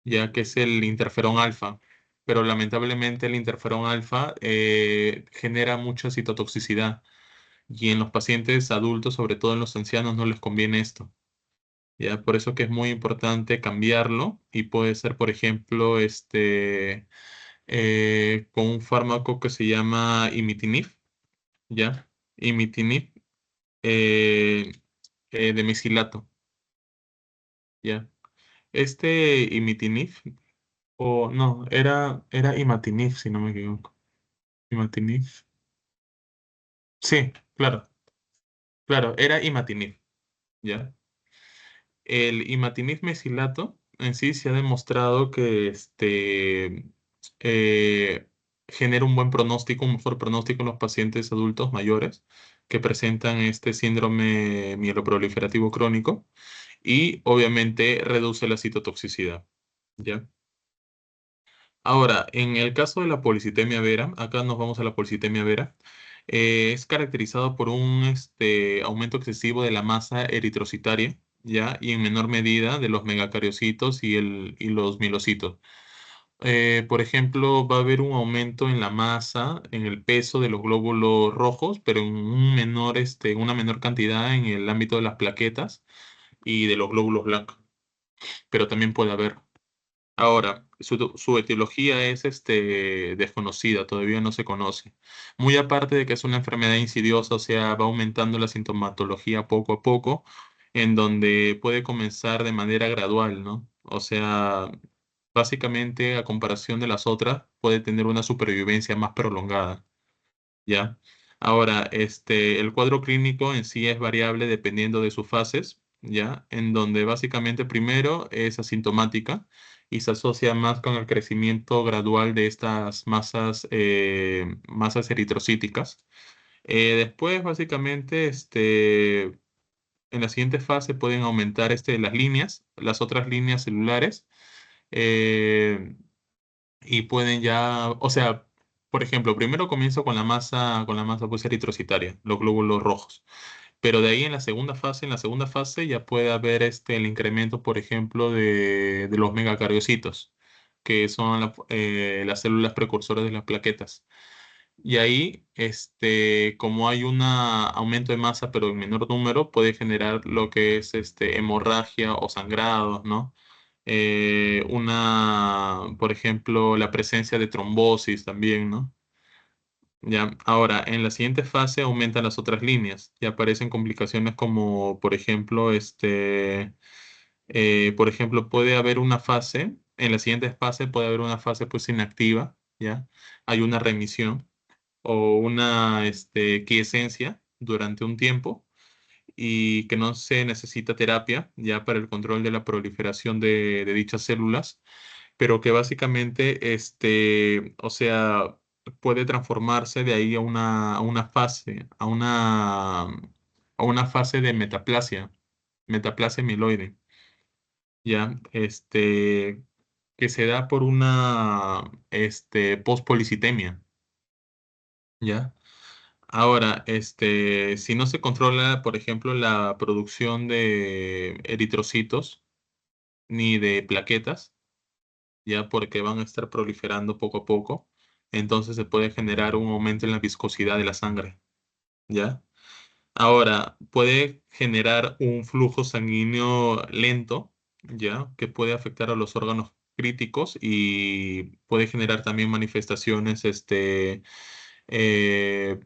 ya que es el interferón alfa. Pero lamentablemente el interferón alfa genera mucha citotoxicidad y en los pacientes adultos, sobre todo en los ancianos, no les conviene esto. Ya, por eso que es muy importante cambiarlo y puede ser, por ejemplo, con un fármaco que se llama imitinib, ¿ya? Imitinib eh, de mesilato, ¿ya? Este imitinib o no, era imatinib, si no me equivoco. Imatinib. Sí, claro, claro, era imatinib, ¿ya? El imatinib mesilato en sí se ha demostrado que eh, genera un buen pronóstico, un mejor pronóstico en los pacientes adultos mayores que presentan este síndrome mieloproliferativo crónico y obviamente reduce la citotoxicidad, ¿ya? Ahora, en el caso de la policitemia vera, acá nos vamos a la policitemia vera, es caracterizado por un aumento excesivo de la masa eritrocitaria, ¿ya? Y en menor medida de los megacariocitos y los milocitos. Por ejemplo, va a haber un aumento en la masa, en el peso de los glóbulos rojos, pero en una menor cantidad en el ámbito de las plaquetas y de los glóbulos blancos. Pero también puede haber. Ahora, su etiología es desconocida, todavía no se conoce. Muy aparte de que es una enfermedad insidiosa, o sea, va aumentando la sintomatología poco a poco, en donde puede comenzar de manera gradual, ¿no? O sea, básicamente, a comparación de las otras, puede tener una supervivencia más prolongada. ¿Ya? Ahora, el cuadro clínico en sí es variable dependiendo de sus fases, ¿ya? En donde básicamente primero es asintomática y se asocia más con el crecimiento gradual de estas masas eritrocíticas. Después, básicamente, en la siguiente fase pueden aumentar las líneas, las otras líneas celulares, eh, y pueden ya, o sea, por ejemplo, primero comienzo con la masa pues eritrocitaria, los glóbulos rojos. Pero de ahí en la segunda fase ya puede haber el incremento, por ejemplo, de los megacariocitos, que son las células precursoras de las plaquetas. Y ahí, como hay un aumento de masa, pero en menor número, puede generar lo que es hemorragia o sangrados, ¿no? Por ejemplo, la presencia de trombosis también, ¿no? Ya, ahora, en la siguiente fase aumentan las otras líneas y aparecen complicaciones como, por ejemplo, puede haber una fase, en la siguiente fase puede haber una fase pues inactiva, ¿ya? Hay una remisión o una quiescencia durante un tiempo y que no se necesita terapia ya para el control de la proliferación de dichas células, pero que básicamente, o sea, puede transformarse de ahí a una fase, a una fase de metaplasia mieloide, ya, que se da por una, pospolicitemia, ya. Ahora, si no se controla, por ejemplo, la producción de eritrocitos ni de plaquetas, ya porque van a estar proliferando poco a poco, entonces se puede generar un aumento en la viscosidad de la sangre, ¿ya? Ahora, puede generar un flujo sanguíneo lento, ¿ya? Que puede afectar a los órganos críticos y puede generar también manifestaciones, eh,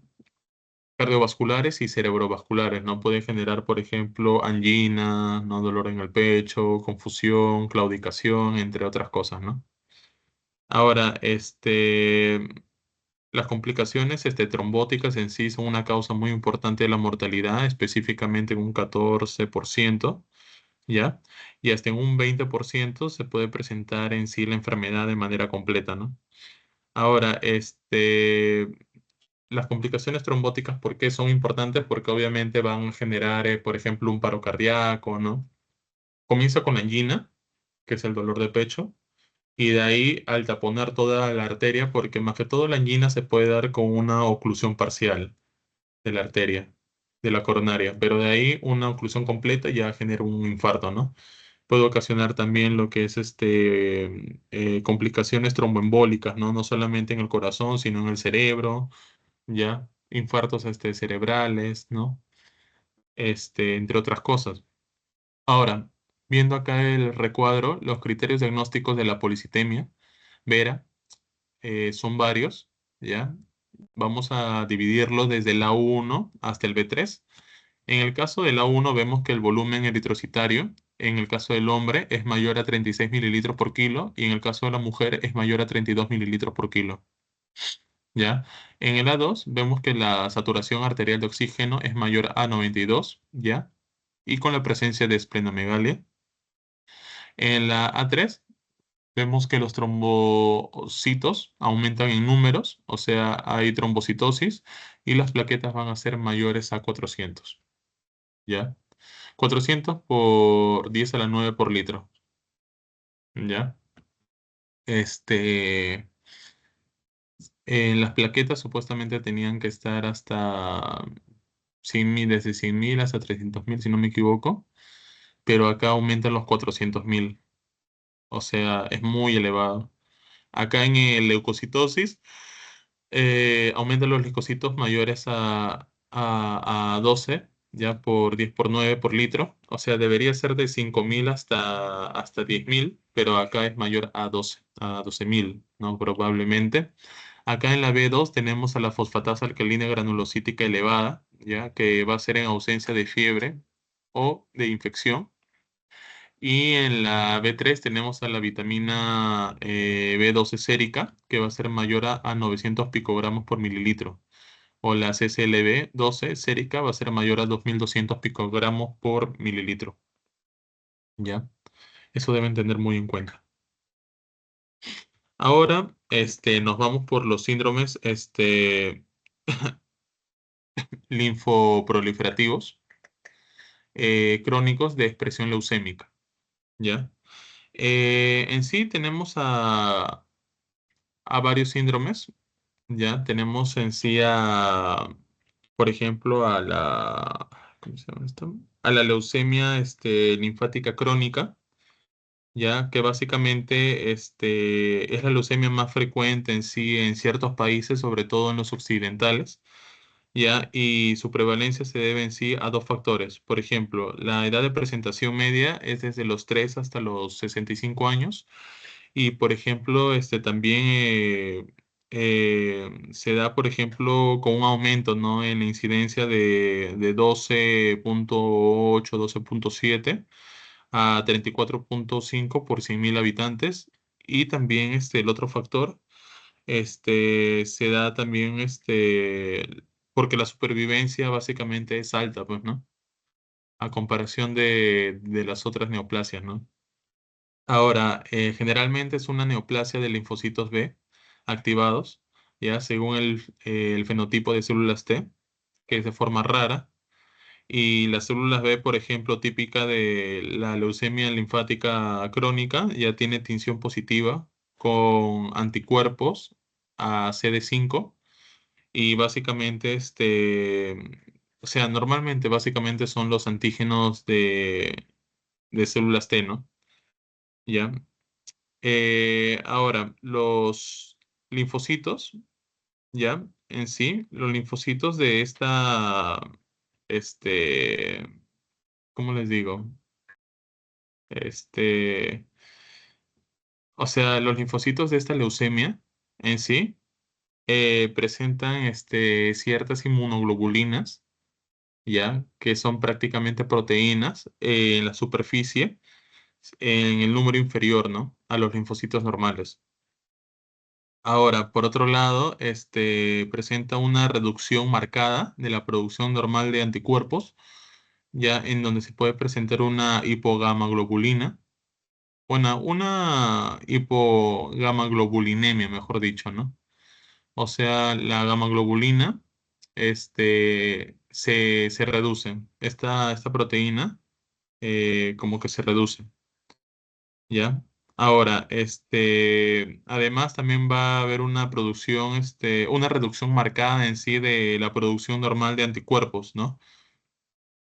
cardiovasculares y cerebrovasculares, ¿no? Puede generar, por ejemplo, angina, ¿no? Dolor en el pecho, confusión, claudicación, entre otras cosas, ¿no? Ahora, las complicaciones, trombóticas en sí son una causa muy importante de la mortalidad, específicamente en un 14%, ¿ya? Y hasta en un 20% se puede presentar en sí la enfermedad de manera completa, ¿no? Ahora, las complicaciones trombóticas, ¿por qué son importantes? Porque obviamente van a generar, por ejemplo, un paro cardíaco, ¿no? Comienza con angina, que es el dolor de pecho, y de ahí al taponar toda la arteria, porque más que todo la angina se puede dar con una oclusión parcial de la arteria, de la coronaria, pero de ahí una oclusión completa ya genera un infarto, ¿no? Puede ocasionar también lo que es complicaciones tromboembólicas, ¿no? No solamente en el corazón, sino en el cerebro, ¿ya? Infartos cerebrales, ¿no? Entre otras cosas. Ahora, viendo acá el recuadro, los criterios diagnósticos de la policitemia vera son varios, ¿ya? Vamos a dividirlos desde el A1 hasta el B3. En el caso del A1 vemos que el volumen eritrocitario, en el caso del hombre, es mayor a 36 mililitros por kilo y en el caso de la mujer es mayor a 32 mililitros por kilo. ¿Ya? En el A2 vemos que la saturación arterial de oxígeno es mayor a 92, ¿ya? Y con la presencia de esplenomegalia. En la A3 vemos que los trombocitos aumentan en números, o sea, hay trombocitosis y las plaquetas van a ser mayores a 400, ¿ya? 400 por 10 a la 9 por litro, ¿ya? Este, las plaquetas supuestamente tenían que estar hasta 100.000, desde 100.000 hasta 300.000, si no me equivoco, pero acá aumentan los 400.000, o sea, es muy elevado. Acá en el leucocitosis, aumentan los leucocitos mayores a 12, ya por 10 por 9 por litro, o sea, debería ser de 5.000 hasta 10.000, pero acá es mayor a 12.000, ¿no? Probablemente. Acá en la B2 tenemos a la fosfatasa alcalina granulocítica elevada, ya que va a ser en ausencia de fiebre o de infección. Y en la B3 tenemos a la vitamina B12 sérica, que va a ser mayor a 900 picogramos por mililitro. O la CCLB12 sérica va a ser mayor a 2.200 picogramos por mililitro. ¿Ya? Eso deben tener muy en cuenta. Ahora, nos vamos por los síndromes, linfoproliferativos crónicos de expresión leucémica, ¿ya? En sí tenemos a varios síndromes, ¿ya? Tenemos en sí por ejemplo, ¿cómo se llama esto? A la leucemia linfática crónica, ¿ya? Que básicamente es la leucemia más frecuente en sí en ciertos países, sobre todo en los occidentales. ¿Ya? Y su prevalencia se debe en sí a dos factores. Por ejemplo, la edad de presentación media es desde los 3 hasta los 65 años. Y, por ejemplo, también se da, por ejemplo, con un aumento, ¿no? En la incidencia de 12.8, 12.7 a 34.5 por 100.000 habitantes. Y también el otro factor se da también, porque la supervivencia básicamente es alta, pues, ¿no? A comparación de las otras neoplasias, ¿no? Ahora, generalmente es una neoplasia de linfocitos B activados, ya según el fenotipo de células T, que es de forma rara, y las células B, por ejemplo, típica de la leucemia linfática crónica, ya tiene tinción positiva con anticuerpos a CD5 y básicamente, o sea, normalmente básicamente son los antígenos de células T, ¿no? ¿Ya? Ahora, los linfocitos, ¿ya? En sí, los linfocitos de este, ¿cómo les digo? Este, o sea, los linfocitos de esta leucemia en sí presentan ciertas inmunoglobulinas, ¿ya? Que son prácticamente proteínas en la superficie, en el número inferior, ¿no? A los linfocitos normales. Ahora, por otro lado, presenta una reducción marcada de la producción normal de anticuerpos, ya en donde se puede presentar una hipogammaglobulina, una hipogamaglobulinemia, mejor dicho, ¿no? O sea, la gamma globulina, se reduce. Esta proteína, como que se reduce, ¿ya? Ahora, además también va a haber una producción, una reducción marcada en sí de la producción normal de anticuerpos, ¿no?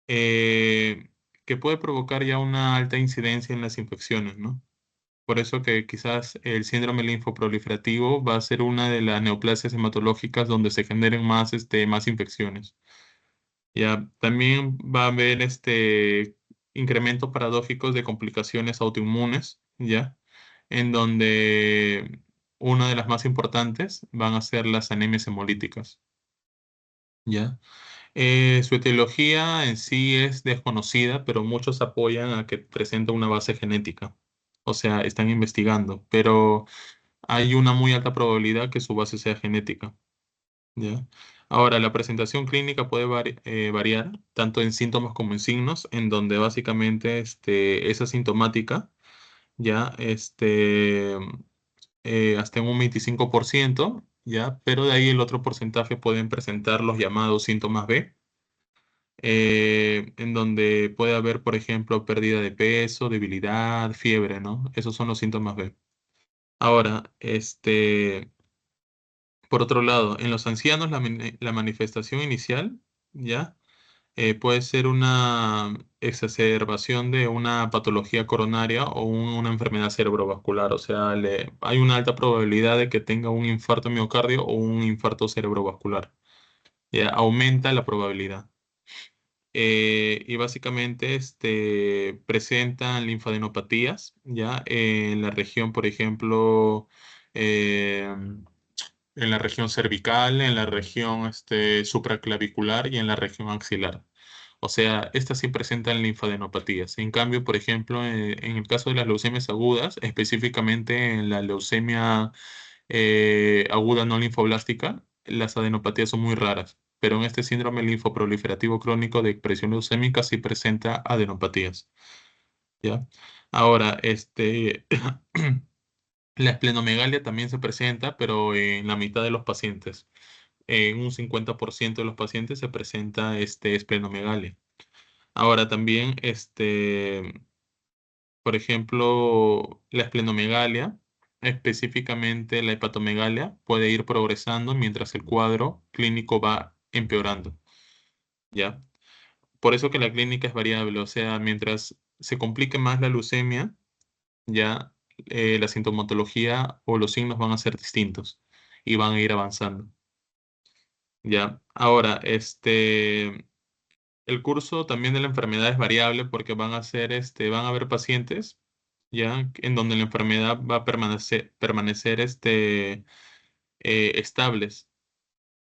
Eh, que puede provocar ya una alta incidencia en las infecciones, ¿no? Por eso que quizás el síndrome linfoproliferativo va a ser una de las neoplasias hematológicas donde se generen más infecciones. Ya, también va a haber incrementos paradójicos de complicaciones autoinmunes, ¿ya? En donde una de las más importantes van a ser las anemias hemolíticas, ¿ya? Su etiología en sí es desconocida, pero muchos apoyan a que presenta una base genética. O sea, están investigando, pero hay una muy alta probabilidad que su base sea genética, ¿ya? Ahora, la presentación clínica puede variar tanto en síntomas como en signos, en donde básicamente es asintomática, ya hasta en un 25%, ya, pero de ahí el otro porcentaje pueden presentar los llamados síntomas B, en donde puede haber, por ejemplo, pérdida de peso, debilidad, fiebre, ¿no? Esos son los síntomas B. Ahora, por otro lado, en los ancianos la manifestación inicial, ¿ya? Puede ser una exacerbación de una patología coronaria o una enfermedad cerebrovascular. O sea, hay una alta probabilidad de que tenga un infarto miocardio o un infarto cerebrovascular. ¿Ya? Aumenta la probabilidad. Y básicamente presentan linfadenopatías, ¿ya? En la región, por ejemplo, eh, en la región cervical, en la región supraclavicular y en la región axilar. O sea, estas sí presentan linfadenopatías. En cambio, por ejemplo, en el caso de las leucemias agudas, específicamente en la leucemia aguda no linfoblástica, las adenopatías son muy raras. Pero en este síndrome linfoproliferativo crónico de expresión leucémica sí presenta adenopatías. ¿Ya? Ahora, la esplenomegalia también se presenta, pero en la mitad de los pacientes. En un 50% de los pacientes se presenta esplenomegalia. Ahora también, por ejemplo, la esplenomegalia, específicamente la hepatomegalia, puede ir progresando mientras el cuadro clínico va empeorando, ¿ya? Por eso que la clínica es variable, o sea, mientras se complique más la leucemia, ya la sintomatología o los signos van a ser distintos y van a ir avanzando. Ya, ahora, el curso también de la enfermedad es variable porque van a haber pacientes, ya, en donde la enfermedad va a permanecer, estables.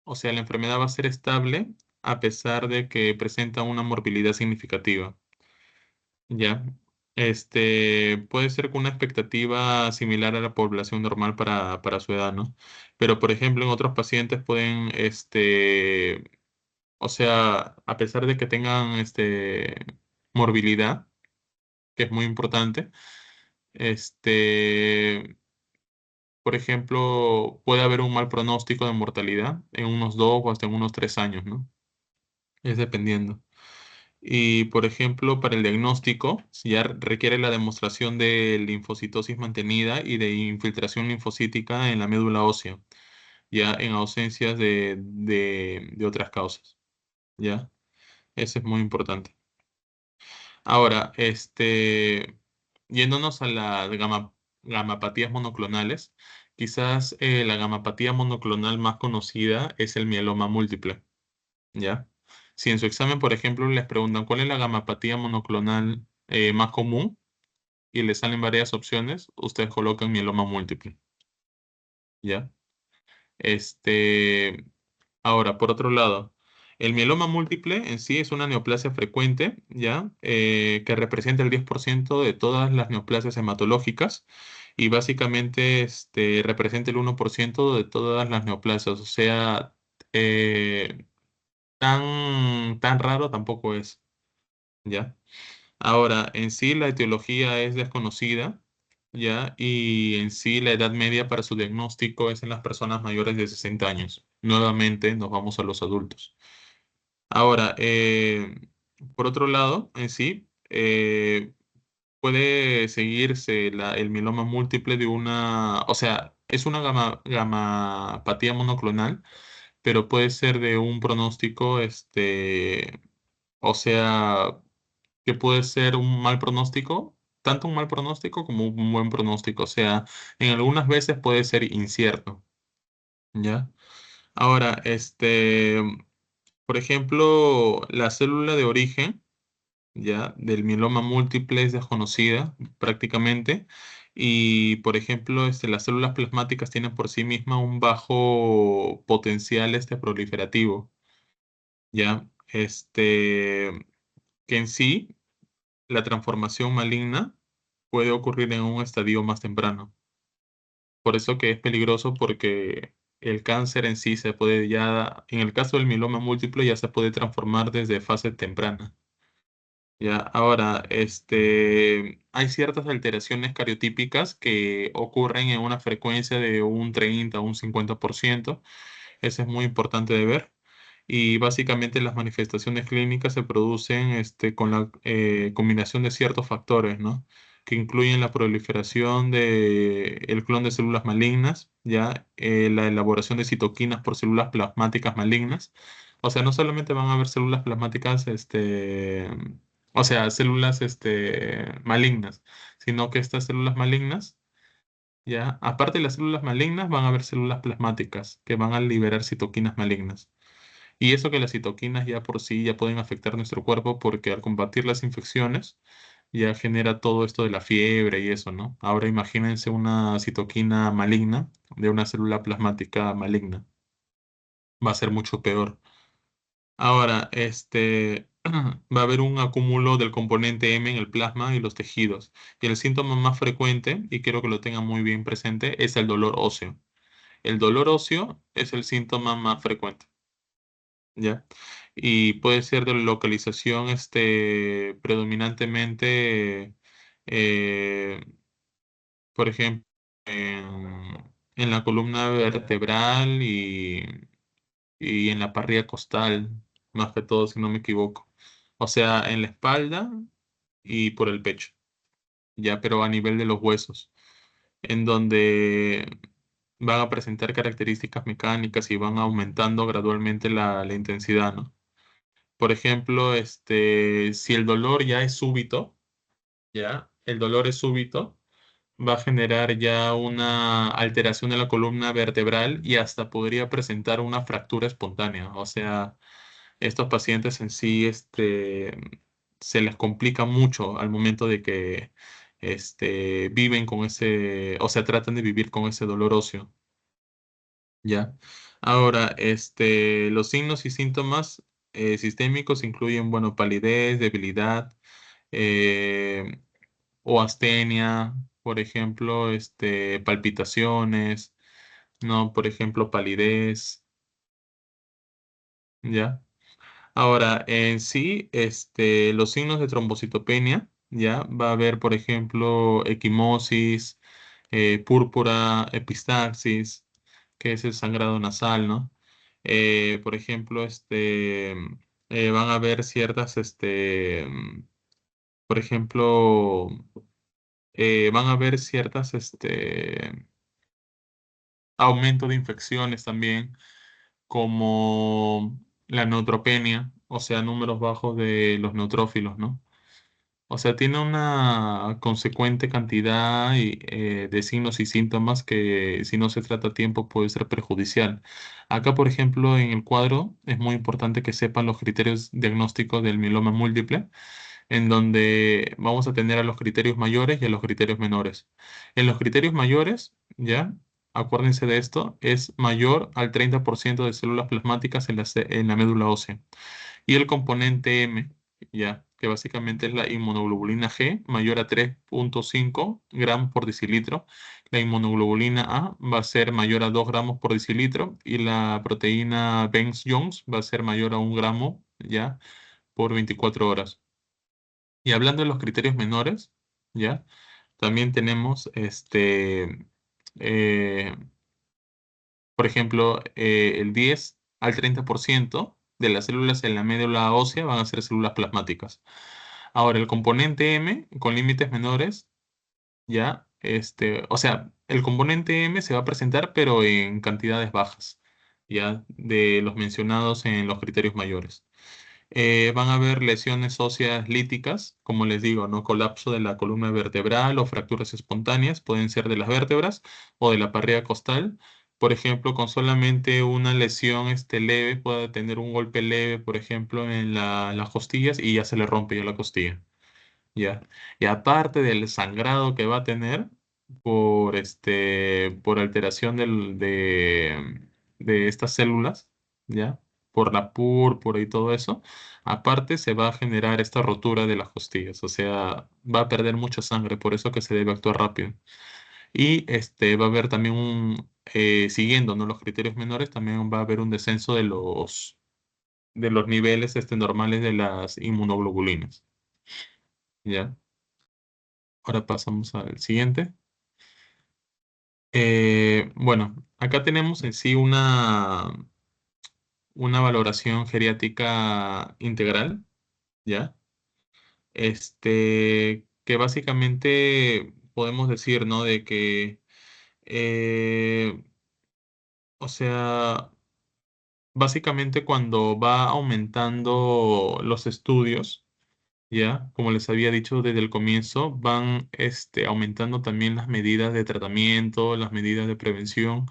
O sea, la enfermedad va a ser estable a pesar de que presenta una morbilidad significativa, ya. Puede ser con una expectativa similar a la población normal para su edad, ¿no? Pero, por ejemplo, en otros pacientes pueden, o sea, a pesar de que tengan, morbilidad, que es muy importante, por ejemplo, puede haber un mal pronóstico de mortalidad en unos 2 o hasta en unos 3 años, ¿no? Es dependiendo. Y, por ejemplo, para el diagnóstico, si ya requiere la demostración de linfocitosis mantenida y de infiltración linfocítica en la médula ósea, ya en ausencias de otras causas, ¿ya? Eso es muy importante. Ahora, yéndonos a las gamapatías monoclonales, quizás la gamapatía monoclonal más conocida es el mieloma múltiple, ¿ya? Si en su examen, por ejemplo, les preguntan cuál es la gamapatía monoclonal más común y les salen varias opciones, ustedes colocan mieloma múltiple, ¿ya? Este, Ahora, por otro lado, el mieloma múltiple en sí es una neoplasia frecuente, ¿ya? Que representa el 10% de todas las neoplasias hematológicas y básicamente representa el 1% de todas las neoplasias, o sea, eh, tan raro tampoco es, ¿ya? Ahora, en sí la etiología es desconocida, ¿ya? Y en sí la edad media para su diagnóstico es en las personas mayores de 60 años. Nuevamente nos vamos a los adultos. Ahora, por otro lado, en sí, puede seguirse el mieloma múltiple de o sea, es una gamapatía monoclonal, pero puede ser de un pronóstico, o sea, que puede ser un mal pronóstico, tanto un mal pronóstico como un buen pronóstico. O sea, en algunas veces puede ser incierto, ¿ya? Ahora, por ejemplo, la célula de origen, ¿ya? Del mieloma múltiple es desconocida prácticamente. Y, por ejemplo, las células plasmáticas tienen por sí mismas un bajo potencial proliferativo, ¿ya? Que en sí la transformación maligna puede ocurrir en un estadio más temprano. Por eso que es peligroso porque el cáncer en sí se puede ya, en el caso del mieloma múltiple, ya se puede transformar desde fase temprana. Ya, ahora, hay ciertas alteraciones cariotípicas que ocurren en una frecuencia de un 30 o un 50%. Eso es muy importante de ver. Y básicamente las manifestaciones clínicas se producen con la combinación de ciertos factores, ¿no? Que incluyen la proliferación de el clon de células malignas, ya la elaboración de citoquinas por células plasmáticas malignas. O sea, no solamente van a haber células plasmáticas, o sea, células malignas, sino que estas células malignas, ya, aparte de las células malignas, van a haber células plasmáticas que van a liberar citoquinas malignas. Y eso que las citoquinas ya por sí ya pueden afectar nuestro cuerpo porque al combatir las infecciones ya genera todo esto de la fiebre y eso, ¿no? Ahora imagínense una citoquina maligna de una célula plasmática maligna. Va a ser mucho peor. Ahora, va a haber un acúmulo del componente M en el plasma y los tejidos. Y el síntoma más frecuente, y quiero que lo tengan muy bien presente, es el dolor óseo. El dolor óseo es el síntoma más frecuente. ¿Ya? Y puede ser de localización predominantemente, eh, por ejemplo, en la columna vertebral y en la parrilla costal, más que todo, si no me equivoco. O sea, en la espalda y por el pecho, ya, pero a nivel de los huesos, en donde van a presentar características mecánicas y van aumentando gradualmente la intensidad, ¿no? Por ejemplo, si el dolor ya es súbito, ya, el dolor es súbito, va a generar ya una alteración de la columna vertebral y hasta podría presentar una fractura espontánea. O sea, estos pacientes en sí, se les complica mucho al momento de que, viven con o sea, tratan de vivir con ese dolor óseo. Ya. Ahora, los signos y síntomas sistémicos incluyen, bueno, palidez, debilidad, eh, o astenia, por ejemplo, palpitaciones, ¿no? Por ejemplo, palidez, ¿ya? Ahora, en sí, los signos de trombocitopenia, ¿ya? Va a haber, por ejemplo, equimosis, púrpura, epistaxis, que es el sangrado nasal, ¿no? Por ejemplo, van a haber ciertas, por ejemplo, van a haber ciertas, aumento de infecciones también, como la neutropenia, o sea, números bajos de los neutrófilos, ¿no? O sea, tiene una consecuente cantidad de signos y síntomas que si no se trata a tiempo puede ser perjudicial. Acá, por ejemplo, en el cuadro es muy importante que sepan los criterios diagnósticos del mieloma múltiple, en donde vamos a tener a los criterios mayores y a los criterios menores. En los criterios mayores, ya, acuérdense de esto, es mayor al 30% de células plasmáticas en la médula ósea. Y el componente M, ya, que básicamente es la inmunoglobulina G, mayor a 3,5 gramos por decilitro. La inmunoglobulina A va a ser mayor a 2 gramos por decilitro y la proteína Bence-Jones va a ser mayor a 1 gramo, ya, por 24 horas. Y hablando de los criterios menores, ya, también tenemos eh, por ejemplo, el 10 al 30% de las células en la médula ósea van a ser células plasmáticas. Ahora, el componente M con límites menores, ya, o sea, el componente M se va a presentar, pero en cantidades bajas, ya, de los mencionados en los criterios mayores. Van a haber lesiones óseas líticas, como les digo, ¿no? Colapso de la columna vertebral o fracturas espontáneas, pueden ser de las vértebras o de la parrilla costal. Por ejemplo, con solamente una lesión leve, puede tener un golpe leve, por ejemplo, en las costillas y ya se le rompe ya la costilla. ¿Ya? Y aparte del sangrado que va a tener por alteración de estas células, ¿ya? Por la púrpura y todo eso, aparte se va a generar esta rotura de las costillas, o sea, va a perder mucha sangre, por eso que se debe actuar rápido. Y va a haber también siguiendo, ¿no? Los criterios menores, también va a haber un descenso de los niveles normales de las inmunoglobulinas, ¿ya? Ahora pasamos al siguiente. Bueno, acá tenemos en sí una valoración geriátrica integral, ¿ya? Que básicamente podemos decir, ¿no? De que, o sea, básicamente cuando va aumentando los estudios, ¿ya? Como les había dicho desde el comienzo, van aumentando también las medidas de tratamiento, las medidas de prevención.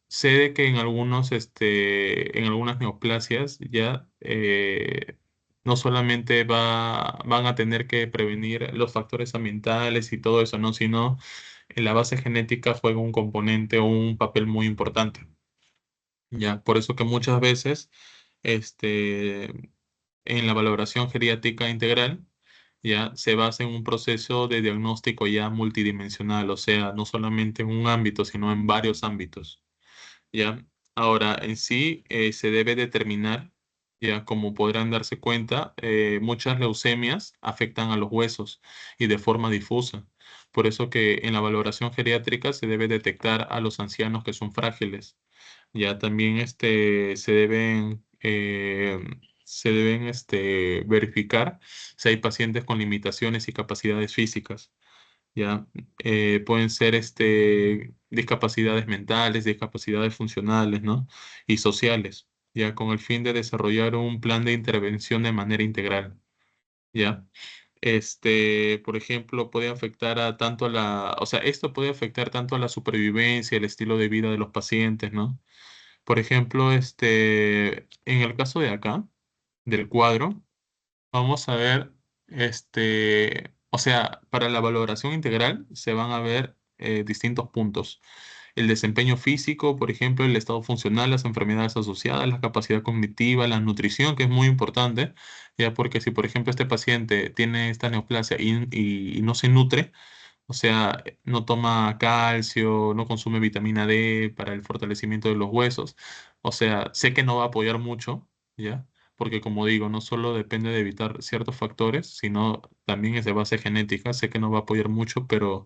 Sé de que en algunas neoplasias ya no solamente van a tener que prevenir los factores ambientales y todo eso, ¿no? Sino la base genética juega un componente o un papel muy importante. Ya, por eso que muchas veces este, en la valoración geriátrica integral ya se basa en un proceso de diagnóstico ya multidimensional, o sea, no solamente en un ámbito, sino en varios ámbitos. ¿Ya? Ahora, en sí se debe determinar, ya como podrán darse cuenta, muchas leucemias afectan a los huesos y de forma difusa. Por eso que en la valoración geriátrica se debe detectar a los ancianos que son frágiles. Ya también se deben verificar si hay pacientes con limitaciones y capacidades físicas. Ya pueden ser discapacidades mentales, discapacidades funcionales, ¿no? Y sociales, ya con el fin de desarrollar un plan de intervención de manera integral, ¿ya? Por ejemplo, puede afectar o sea, esto puede afectar tanto a la supervivencia, el estilo de vida de los pacientes, ¿no? Por ejemplo, en el caso de acá, del cuadro, vamos a ver, o sea, para la valoración integral se van a ver distintos puntos. El desempeño físico, por ejemplo, el estado funcional, las enfermedades asociadas, la capacidad cognitiva, la nutrición, que es muy importante, ya porque si, por ejemplo, este paciente tiene esta neoplasia y no se nutre, o sea, no toma calcio, no consume vitamina D para el fortalecimiento de los huesos. O sea, sé que no va a apoyar mucho, ¿ya? Porque como digo, no solo depende de evitar ciertos factores, sino también es de base genética. Sé que no va a apoyar mucho, pero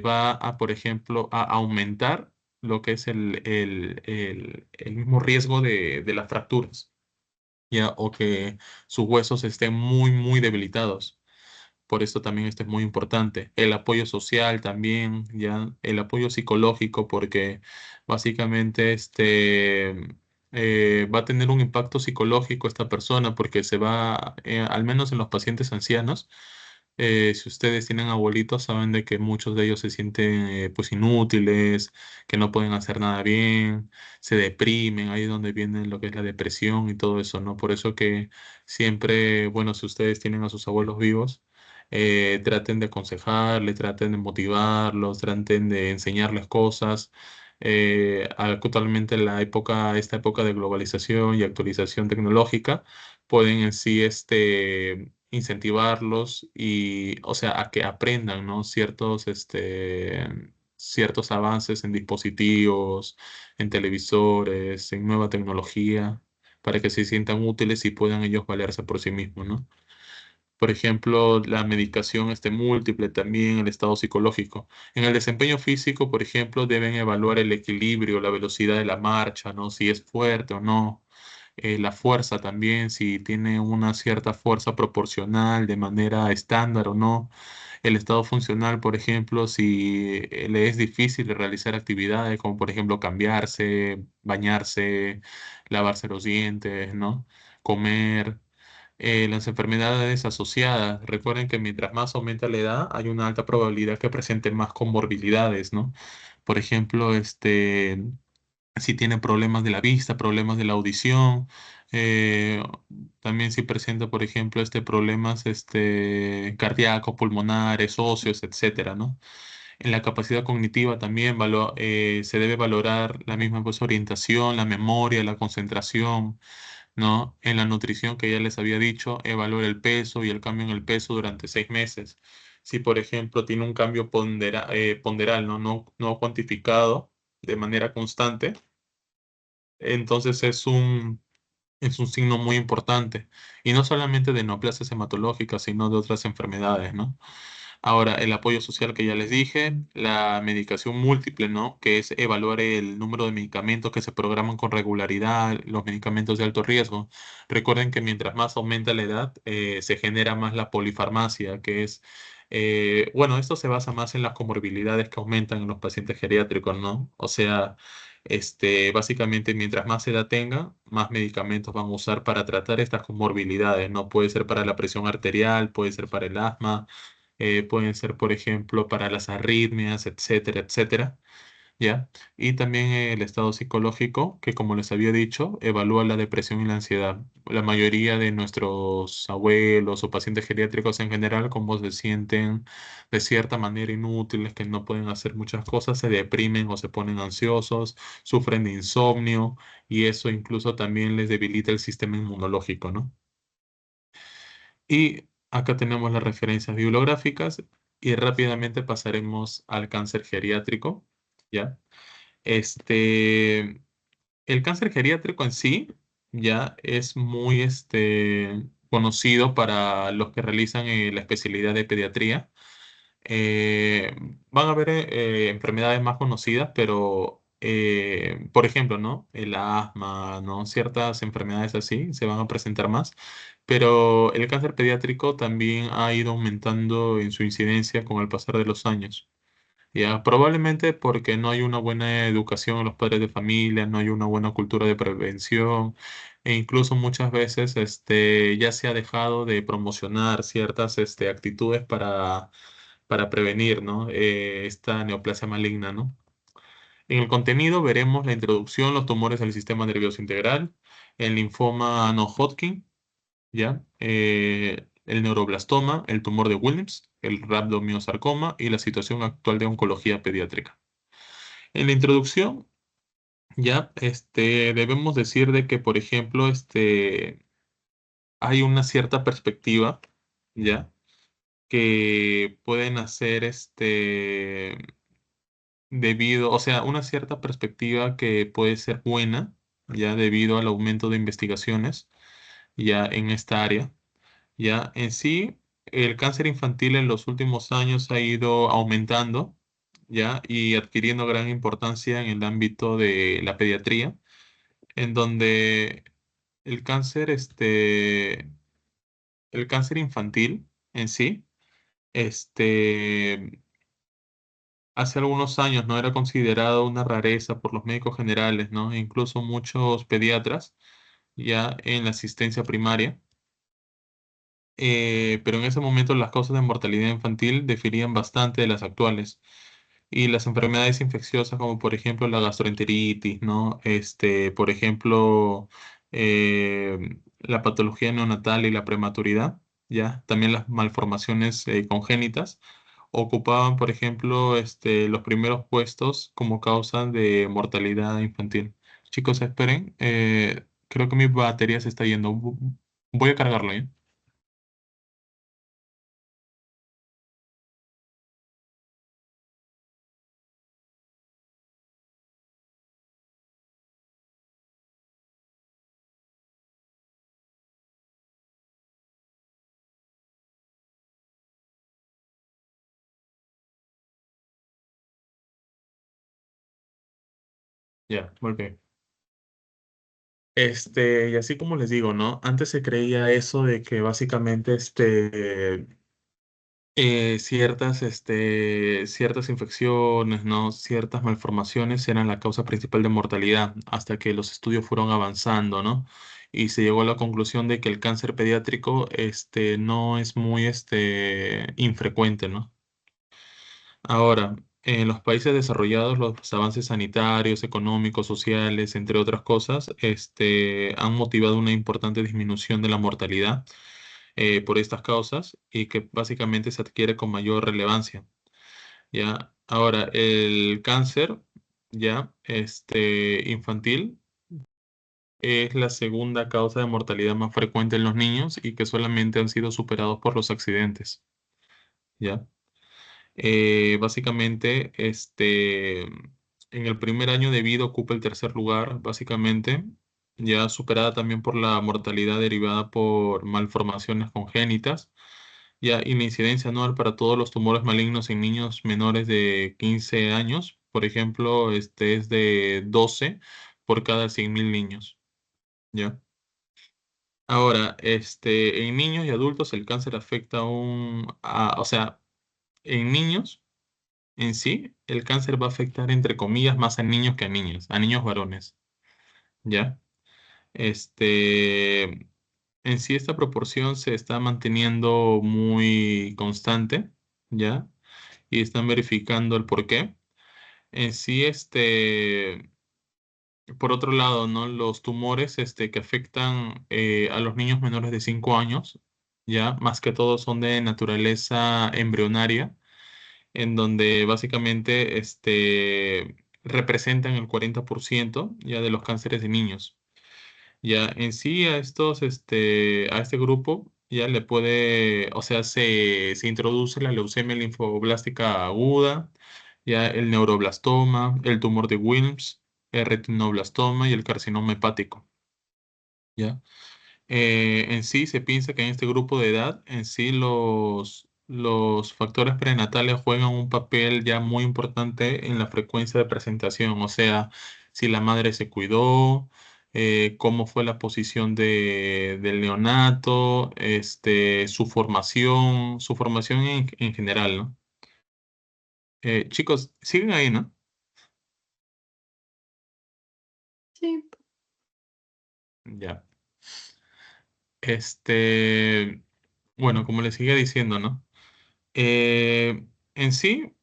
va a, por ejemplo, a aumentar lo que es el mismo riesgo de las fracturas, ¿ya? O que sus huesos estén muy, muy debilitados. Por esto también esto es muy importante. El apoyo social también, ya, el apoyo psicológico, porque básicamente va a tener un impacto psicológico esta persona, porque se va, al menos en los pacientes ancianos, si ustedes tienen abuelitos, saben de que muchos de ellos se sienten pues inútiles, que no pueden hacer nada bien, se deprimen, ahí es donde viene lo que es la depresión y todo eso, ¿no? Por eso que siempre, bueno, si ustedes tienen a sus abuelos vivos, traten de aconsejarles, traten de motivarlos, traten de enseñarles cosas. Actualmente esta época de globalización y actualización tecnológica, pueden en sí incentivarlos y, o sea, a que aprendan, ¿no? Ciertos avances en dispositivos, en televisores, en nueva tecnología, para que se sientan útiles y puedan ellos valerse por sí mismos, ¿no? Por ejemplo, la medicación múltiple, también el estado psicológico. En el desempeño físico, por ejemplo, deben evaluar el equilibrio, la velocidad de la marcha, ¿no? Si es fuerte o no. La fuerza también, si tiene una cierta fuerza proporcional de manera estándar o no. El estado funcional, por ejemplo, si le es difícil realizar actividades como, por ejemplo, cambiarse, bañarse, lavarse los dientes, ¿no? Comer. Las enfermedades asociadas. Recuerden que mientras más aumenta la edad, hay una alta probabilidad que presenten más comorbilidades, ¿no? Por ejemplo, si tienen problemas de la vista, problemas de la audición, eh, también si presenta, por ejemplo, problemas cardíacos, pulmonares, óseos, etcétera, ¿no? En la capacidad cognitiva también se debe valorar la misma pues, orientación, la memoria, la concentración, ¿no? En la nutrición que ya les había dicho, evaluar el peso y el cambio en el peso durante 6 meses. Si, por ejemplo, tiene un cambio ponderal, ¿no? No cuantificado de manera constante, entonces es un signo muy importante. Y no solamente de neoplasias hematológicas, sino de otras enfermedades, ¿no? Ahora, el apoyo social que ya les dije, la medicación múltiple, ¿no? Que es evaluar el número de medicamentos que se programan con regularidad, los medicamentos de alto riesgo. Recuerden que mientras más aumenta la edad, se genera más la polifarmacia, que es, bueno, esto se basa más en las comorbilidades que aumentan en los pacientes geriátricos, ¿no? O sea, básicamente mientras más edad tenga, más medicamentos van a usar para tratar estas comorbilidades, ¿no? Puede ser para la presión arterial, puede ser para el asma, pueden ser, por ejemplo, para las arritmias, etcétera, etcétera, ¿ya? Y también el estado psicológico, que como les había dicho, evalúa la depresión y la ansiedad. La mayoría de nuestros abuelos o pacientes geriátricos en general, como se sienten de cierta manera inútiles, que no pueden hacer muchas cosas, se deprimen o se ponen ansiosos, sufren de insomnio y eso incluso también les debilita el sistema inmunológico, ¿no? Y acá tenemos las referencias bibliográficas y rápidamente pasaremos al cáncer geriátrico, ¿ya? Este, el cáncer geriátrico en sí ya es muy conocido para los que realizan la especialidad de pediatría. Eh, Van a haber enfermedades más conocidas, pero por ejemplo, ¿no? El asma, ¿no? Ciertas enfermedades así se van a presentar más, pero el cáncer pediátrico también ha ido aumentando en su incidencia con el pasar de los años. Ya, probablemente porque no hay una buena educación en los padres de familia, no hay una buena cultura de prevención, e incluso muchas veces ya se ha dejado de promocionar ciertas actitudes para prevenir, ¿no? Esta neoplasia maligna, ¿no? En el contenido veremos la introducción, los tumores del sistema nervioso integral, el linfoma no Hodgkin, ¿ya? El neuroblastoma, el tumor de Williams, el rhabdomiosarcoma y la situación actual de oncología pediátrica. En la introducción, ya, debemos decir de que, por ejemplo, hay una cierta perspectiva, ya, que pueden hacer, debido, o sea, una cierta perspectiva que puede ser buena, ya, debido al aumento de investigaciones, ya, en esta área. Ya, en sí, el cáncer infantil en los últimos años ha ido aumentando, ya, y adquiriendo gran importancia en el ámbito de la pediatría, en donde el cáncer, el cáncer infantil en sí, este, hace algunos años no era considerado una rareza por los médicos generales, ¿no? E incluso muchos pediatras, ya en la asistencia primaria. Pero en ese momento las causas de mortalidad infantil diferían bastante de las actuales. Y las enfermedades infecciosas, como por ejemplo la gastroenteritis, ¿no? Por ejemplo, la patología neonatal y la prematuridad, ¿ya? También las malformaciones congénitas ocupaban, por ejemplo, los primeros puestos como causa de mortalidad infantil. Chicos, esperen, creo que mi batería se está yendo. Voy a cargarlo, ¿eh? Ya, volví. Y así como les digo, ¿no? Antes se creía eso de que básicamente ciertas infecciones, ¿no? Ciertas malformaciones eran la causa principal de mortalidad, hasta que los estudios fueron avanzando, ¿no? Y se llegó a la conclusión de que el cáncer pediátrico, no es muy, infrecuente, ¿no? Ahora, en los países desarrollados, los avances sanitarios, económicos, sociales, entre otras cosas, han motivado una importante disminución de la mortalidad por estas causas y que básicamente se adquiere con mayor relevancia. ¿Ya? Ahora, el cáncer, ya, infantil, es la segunda causa de mortalidad más frecuente en los niños y que solamente han sido superados por los accidentes. ¿Ya? Básicamente, en el primer año de vida ocupa el tercer lugar, básicamente, ya superada también por la mortalidad derivada por malformaciones congénitas, ya, y la incidencia anual para todos los tumores malignos en niños menores de 15 años, por ejemplo, es de 12 por cada 100.000 niños, ¿ya? Ahora, en niños y adultos el cáncer afecta o sea, en niños en sí, el cáncer va a afectar, entre comillas, más a niños varones, ¿ya? Este, en sí, esta proporción se está manteniendo muy constante, ¿ya? Y están verificando el por qué. En sí, por otro lado, ¿no? Los tumores, que afectan a los niños menores de 5 años, ¿ya? Más que todo son de naturaleza embrionaria en donde básicamente representan el 40% ya de los cánceres de niños. Ya en sí a este grupo ya le puede, o sea, se introduce la leucemia linfoblástica aguda, ya el neuroblastoma, el tumor de Wilms, el retinoblastoma y el carcinoma hepático. ¿Ya? En sí se piensa que en este grupo de edad, en sí los factores prenatales juegan un papel ya muy importante en la frecuencia de presentación, o sea, si la madre se cuidó, cómo fue la posición del neonato, su formación en general, ¿no? Chicos, siguen ahí, ¿no? Sí, Ya. Este, bueno, como les sigue diciendo, ¿no? En sí,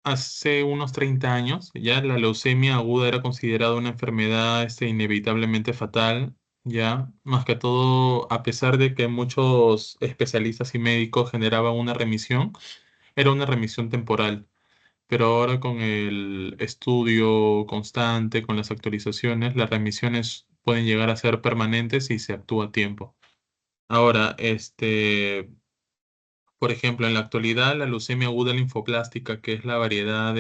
hace unos 30 años, ya la leucemia aguda era considerada una enfermedad inevitablemente fatal, ya, más que todo, a pesar de que muchos especialistas y médicos generaban una remisión, era una remisión temporal, pero ahora con el estudio constante, con las actualizaciones, las remisiones pueden llegar a ser permanentes si se actúa a tiempo. Ahora, por ejemplo, en la actualidad, la leucemia aguda linfoblástica, que es la variedad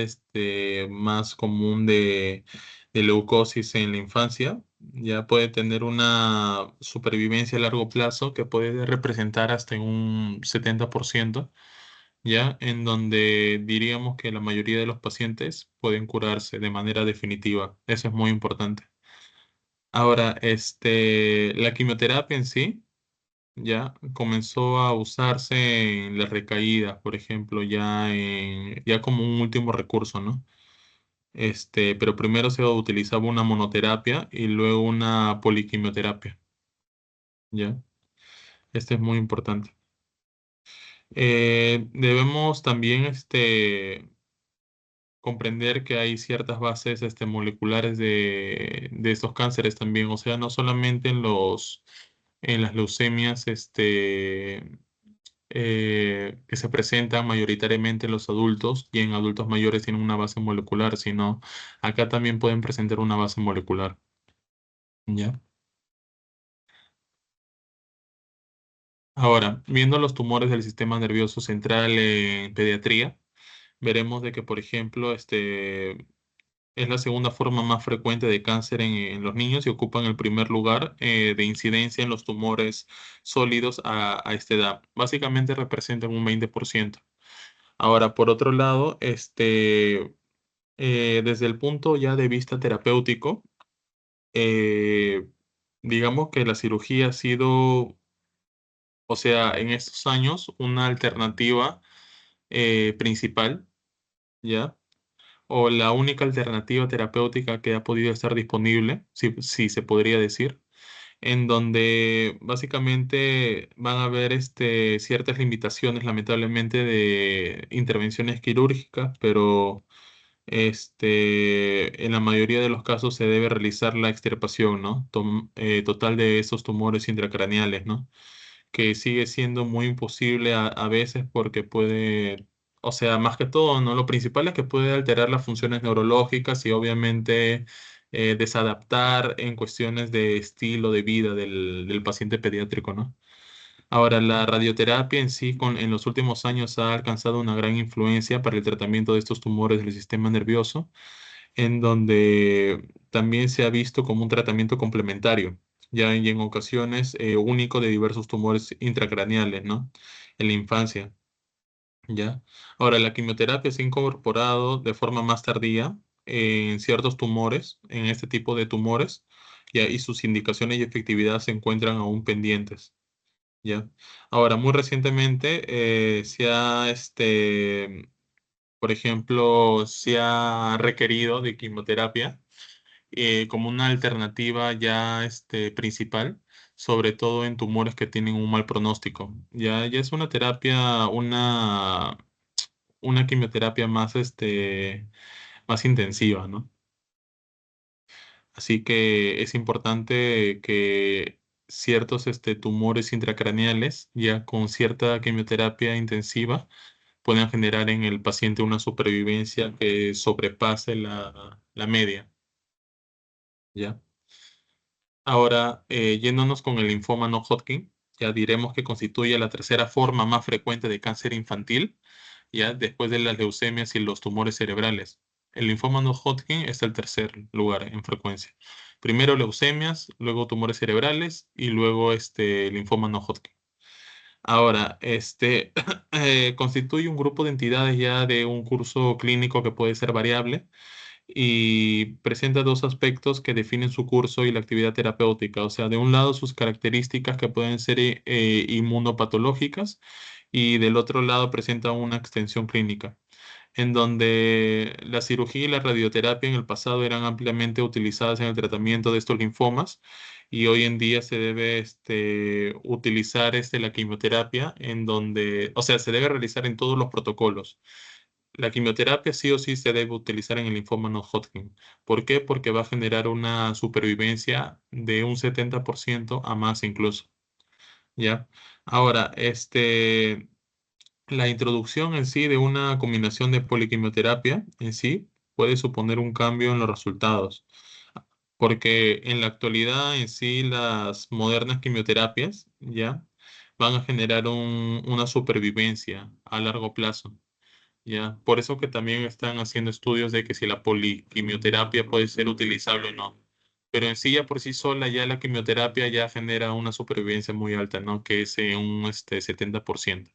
más común de leucosis en la infancia, ya puede tener una supervivencia a largo plazo que puede representar hasta un 70%, ya en donde diríamos que la mayoría de los pacientes pueden curarse de manera definitiva. Eso es muy importante. Ahora, la quimioterapia en sí ya comenzó a usarse en las recaídas, por ejemplo, ya como un último recurso, ¿no? Pero primero se utilizaba una monoterapia y luego una poliquimioterapia, ¿ya? Este es muy importante. Debemos también comprender que hay ciertas bases moleculares de estos cánceres también, o sea, no solamente en las leucemias que se presentan mayoritariamente en los adultos y en adultos mayores tienen una base molecular, sino acá también pueden presentar una base molecular. ¿Ya? Ahora, viendo los tumores del sistema nervioso central en pediatría, veremos de que, por ejemplo, es la segunda forma más frecuente de cáncer en los niños y ocupan el primer lugar de incidencia en los tumores sólidos a esta edad. Básicamente representan un 20%. Ahora, por otro lado, desde el punto ya de vista terapéutico, eh, digamos que la cirugía ha sido, o sea, en estos años, una alternativa principal, ¿ya? O la única alternativa terapéutica que ha podido estar disponible, si se podría decir, en donde básicamente van a haber ciertas limitaciones, lamentablemente, de intervenciones quirúrgicas, pero en la mayoría de los casos se debe realizar la extirpación, ¿no? Total de esos tumores intracraneales, ¿no? Que sigue siendo muy imposible a veces porque puede, o sea, más que todo, ¿no? Lo principal es que puede alterar las funciones neurológicas y obviamente desadaptar en cuestiones de estilo de vida del paciente pediátrico, ¿no? Ahora, la radioterapia en sí en los últimos años ha alcanzado una gran influencia para el tratamiento de estos tumores del sistema nervioso, en donde también se ha visto como un tratamiento complementario, ya y en ocasiones único de diversos tumores intracraneales, ¿no? En la infancia, ¿ya? Ahora, la quimioterapia se ha incorporado de forma más tardía en ciertos tumores, en este tipo de tumores, ¿ya? Y sus indicaciones y efectividad se encuentran aún pendientes. Ya. Ahora, muy recientemente por ejemplo, se ha requerido de quimioterapia como una alternativa ya principal, sobre todo en tumores que tienen un mal pronóstico. Ya es una terapia, una quimioterapia más intensiva, ¿no? Así que es importante que ciertos tumores intracraneales, ya con cierta quimioterapia intensiva, puedan generar en el paciente una supervivencia que sobrepase la media, ¿ya? Ahora, yéndonos con el linfoma no Hodgkin, ya diremos que constituye la tercera forma más frecuente de cáncer infantil, ya después de las leucemias y los tumores cerebrales. El linfoma no Hodgkin es el tercer lugar en frecuencia. Primero leucemias, luego tumores cerebrales y luego linfoma no Hodgkin. Ahora, constituye un grupo de entidades ya de un curso clínico que puede ser variable y presenta dos aspectos que definen su curso y la actividad terapéutica. O sea, de un lado sus características que pueden ser inmunopatológicas y del otro lado presenta una extensión clínica, en donde la cirugía y la radioterapia en el pasado eran ampliamente utilizadas en el tratamiento de estos linfomas y hoy en día se debe utilizar la quimioterapia en donde, o sea, se debe realizar en todos los protocolos. La quimioterapia sí o sí se debe utilizar en el linfoma no Hodgkin. ¿Por qué? Porque va a generar una supervivencia de un 70% a más incluso. ¿Ya? Ahora, la introducción en sí de una combinación de poliquimioterapia en sí puede suponer un cambio en los resultados, porque en la actualidad en sí las modernas quimioterapias ya van a generar una supervivencia a largo plazo. Ya, por eso que también están haciendo estudios de que si la poliquimioterapia puede ser utilizable o no. Pero en sí ya por sí sola ya la quimioterapia ya genera una supervivencia muy alta, ¿no? Que es un 70%.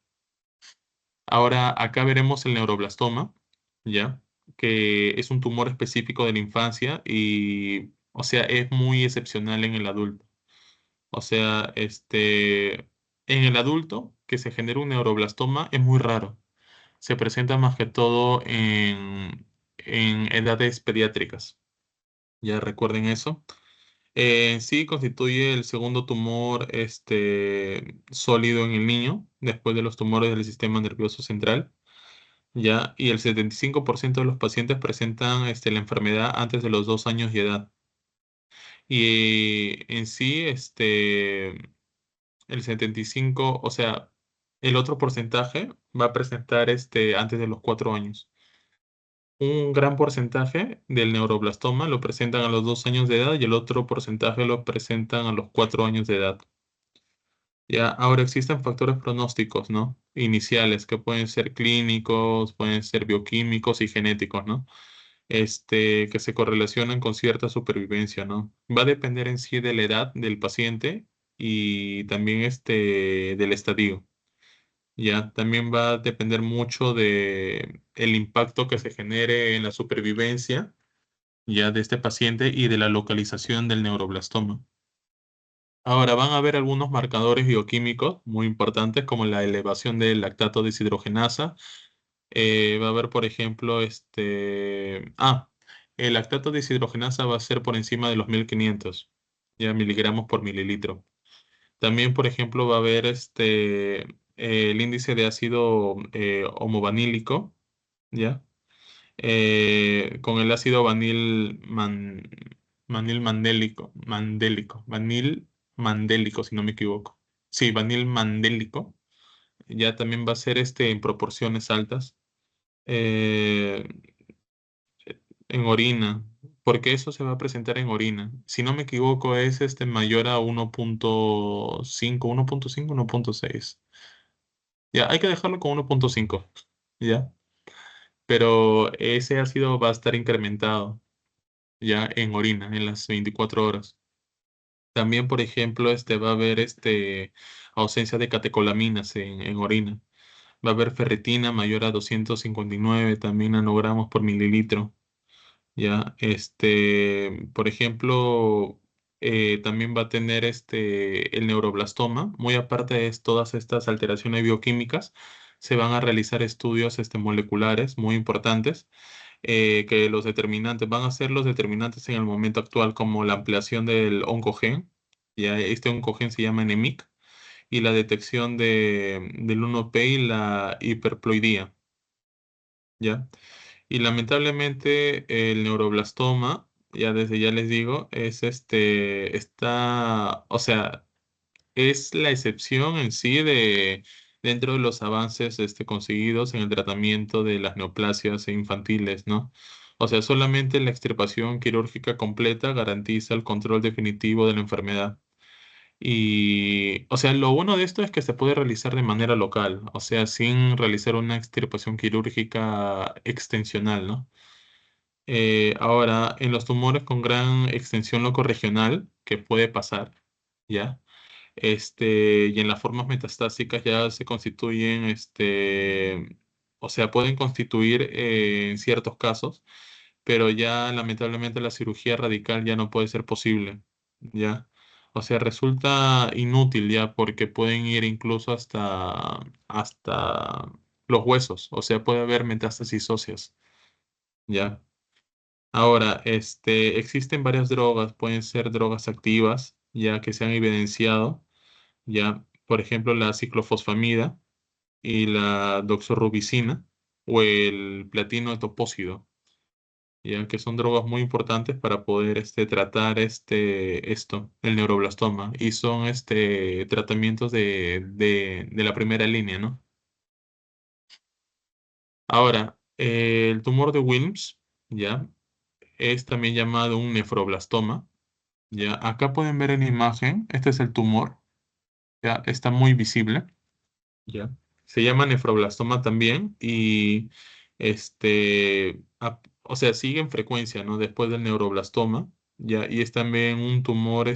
Ahora acá veremos el neuroblastoma, ¿ya? Que es un tumor específico de la infancia y, o sea, es muy excepcional en el adulto. O sea, en el adulto que se genera un neuroblastoma es muy raro. Se presenta más que todo en edades pediátricas. Ya recuerden eso. En sí constituye el segundo tumor sólido en el niño, después de los tumores del sistema nervioso central. Ya, y el 75% de los pacientes presentan la enfermedad antes de los 2 años de edad. Y en sí, el 75, o sea, el otro porcentaje va a presentar antes de los 4 años. Un gran porcentaje del neuroblastoma lo presentan a los 2 años de edad y el otro porcentaje lo presentan a los 4 años de edad. Ya, ahora existen factores pronósticos, ¿no? Iniciales que pueden ser clínicos, pueden ser bioquímicos y genéticos, ¿no? Que se correlacionan con cierta supervivencia, ¿no? Va a depender en sí de la edad del paciente y también del estadio. Ya, también va a depender mucho de el impacto que se genere en la supervivencia ya de este paciente y de la localización del neuroblastoma. Ahora van a haber algunos marcadores bioquímicos muy importantes como la elevación del lactato deshidrogenasa. Va a haber, por ejemplo, el lactato deshidrogenasa va a ser por encima de los 1500 ya miligramos por mililitro. También, por ejemplo, va a haber el índice de ácido homovanílico, ¿ya? Con el ácido vanil mandélico, si no me equivoco. Sí, vanil mandélico, ya también va a ser en proporciones altas. eh, en orina, porque eso se va a presentar en orina. Si no me equivoco, es mayor a 1.5, 1.5, 1.6. Ya, hay que dejarlo con 1.5, ¿ya? Pero ese ácido va a estar incrementado ya en orina en las 24 horas. También, por ejemplo, va a haber ausencia de catecolaminas en orina. Va a haber ferritina mayor a 259 también nanogramos por mililitro. Ya, por ejemplo, también va a tener el neuroblastoma. Muy aparte de todas estas alteraciones bioquímicas, se van a realizar estudios moleculares muy importantes que los determinantes van a ser los determinantes en el momento actual, como la ampliación del oncogen, ya este oncogen se llama NEMIC, y la detección del 1P y la hiperploidía, ¿ya? Y lamentablemente el neuroblastoma, ya desde ya les digo, o sea, es la excepción en sí dentro de los avances conseguidos en el tratamiento de las neoplasias infantiles, ¿no? O sea, solamente la extirpación quirúrgica completa garantiza el control definitivo de la enfermedad. Y, o sea, lo bueno de esto es que se puede realizar de manera local, o sea, sin realizar una extirpación quirúrgica extensional, ¿no? Ahora, en los tumores con gran extensión locorregional, que puede pasar, ¿ya? Y en las formas metastásicas ya se constituyen, o sea, pueden constituir en ciertos casos, pero ya lamentablemente la cirugía radical ya no puede ser posible, ¿ya? O sea, resulta inútil ya porque pueden ir incluso hasta los huesos, o sea, puede haber metástasis óseas, ¿ya? Ahora, existen varias drogas, pueden ser drogas activas, ya que se han evidenciado ya, por ejemplo, la ciclofosfamida y la doxorubicina o el platino etopósido, ya que son drogas muy importantes para poder tratar el neuroblastoma y son tratamientos de la primera línea, ¿no? Ahora, el tumor de Wilms, ¿ya? Es también llamado un nefroblastoma, ¿ya? Acá pueden ver en la imagen, este es el tumor, ¿ya? Está muy visible, ¿ya? Se llama nefroblastoma también y, o sea, sigue en frecuencia, ¿no? Después del neuroblastoma, ¿ya? Y es también un tumor,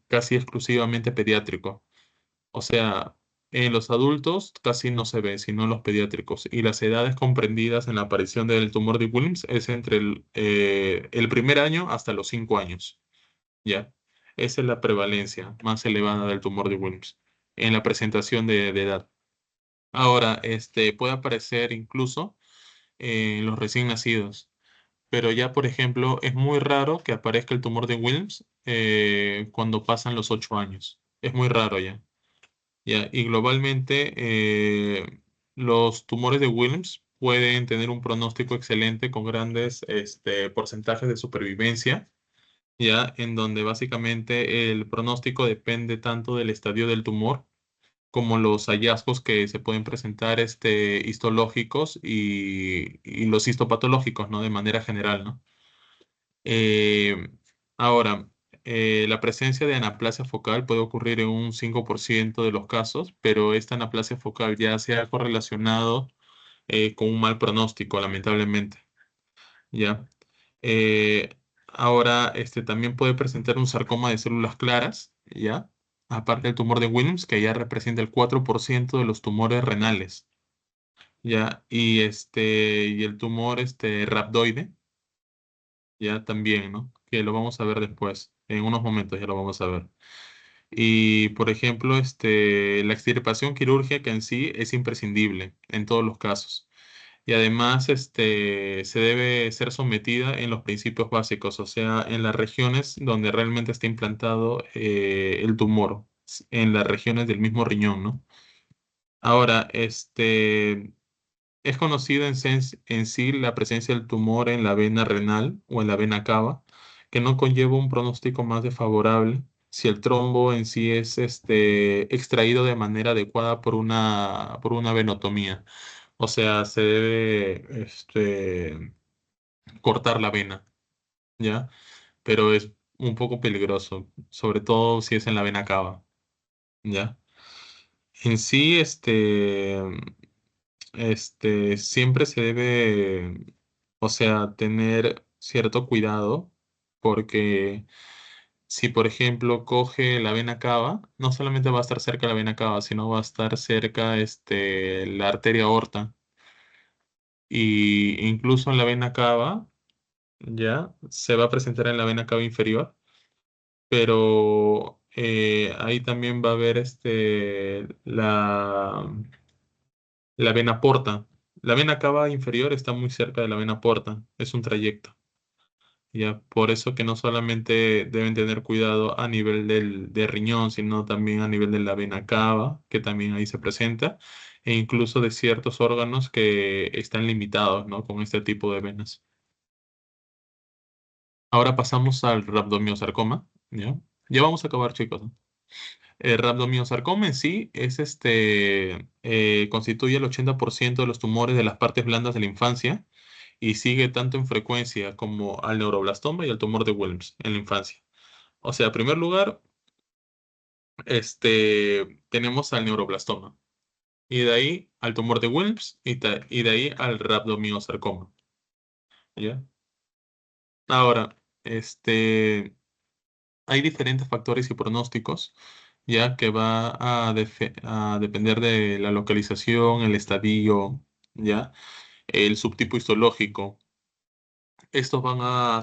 casi exclusivamente pediátrico. O sea, en los adultos casi no se ve, sino en los pediátricos. Y las edades comprendidas en la aparición del tumor de Wilms es entre el primer año hasta los 5 años. ¿Ya? Esa es la prevalencia más elevada del tumor de Wilms en la presentación de edad. Ahora, puede aparecer incluso en los recién nacidos. Pero ya, por ejemplo, es muy raro que aparezca el tumor de Wilms cuando pasan los 8 años. Es muy raro ya. Ya, y globalmente, los tumores de Wilms pueden tener un pronóstico excelente con grandes porcentajes de supervivencia, ya, en donde básicamente el pronóstico depende tanto del estadio del tumor como los hallazgos que se pueden presentar histológicos y los histopatológicos, ¿no? De manera general, ¿no? Eh, ahora, la presencia de anaplasia focal puede ocurrir en un 5% de los casos, pero esta anaplasia focal ya se ha correlacionado con un mal pronóstico, lamentablemente. ¿Ya? Eh, ahora, también puede presentar un sarcoma de células claras, ¿ya? Aparte del tumor de Wilms, que ya representa el 4% de los tumores renales, ¿ya? Y el tumor rhabdoide ya también, ¿no? Que lo vamos a ver después, en unos momentos ya lo vamos a ver. Y, por ejemplo, la extirpación quirúrgica en sí es imprescindible en todos los casos. Y además, se debe ser sometida en los principios básicos, o sea, en las regiones donde realmente está implantado el tumor, en las regiones del mismo riñón, ¿no? Ahora, es conocida en sí la presencia del tumor en la vena renal o en la vena cava, que no conlleva un pronóstico más desfavorable si el trombo en sí es extraído de manera adecuada por una venotomía. O sea, se debe cortar la vena, ¿ya? Pero es un poco peligroso, sobre todo si es en la vena cava, ¿ya? En sí, siempre se debe, o sea, tener cierto cuidado porque si, por ejemplo, coge la vena cava, no solamente va a estar cerca de la vena cava, sino va a estar cerca, la arteria aorta. Y incluso en la vena cava, ya, se va a presentar en la vena cava inferior, pero ahí también va a haber la vena porta. La vena cava inferior está muy cerca de la vena porta, es un trayecto. Ya, por eso que no solamente deben tener cuidado a nivel de riñón, sino también a nivel de la vena cava, que también ahí se presenta, e incluso de ciertos órganos que están limitados, ¿no? Con este tipo de venas. Ahora pasamos al rhabdomyosarcoma, ¿ya? Ya vamos a acabar, chicos, ¿no? El rhabdomyosarcoma en sí constituye el 80% de los tumores de las partes blandas de la infancia y sigue tanto en frecuencia como al neuroblastoma y al tumor de Wilms en la infancia. O sea, en primer lugar, tenemos al neuroblastoma y de ahí al tumor de Wilms y de ahí al rhabdomyosarcoma, ¿ya? Ahora, hay diferentes factores y pronósticos, ya que va a depender de la localización, el estadio, ya, el subtipo histológico. Estos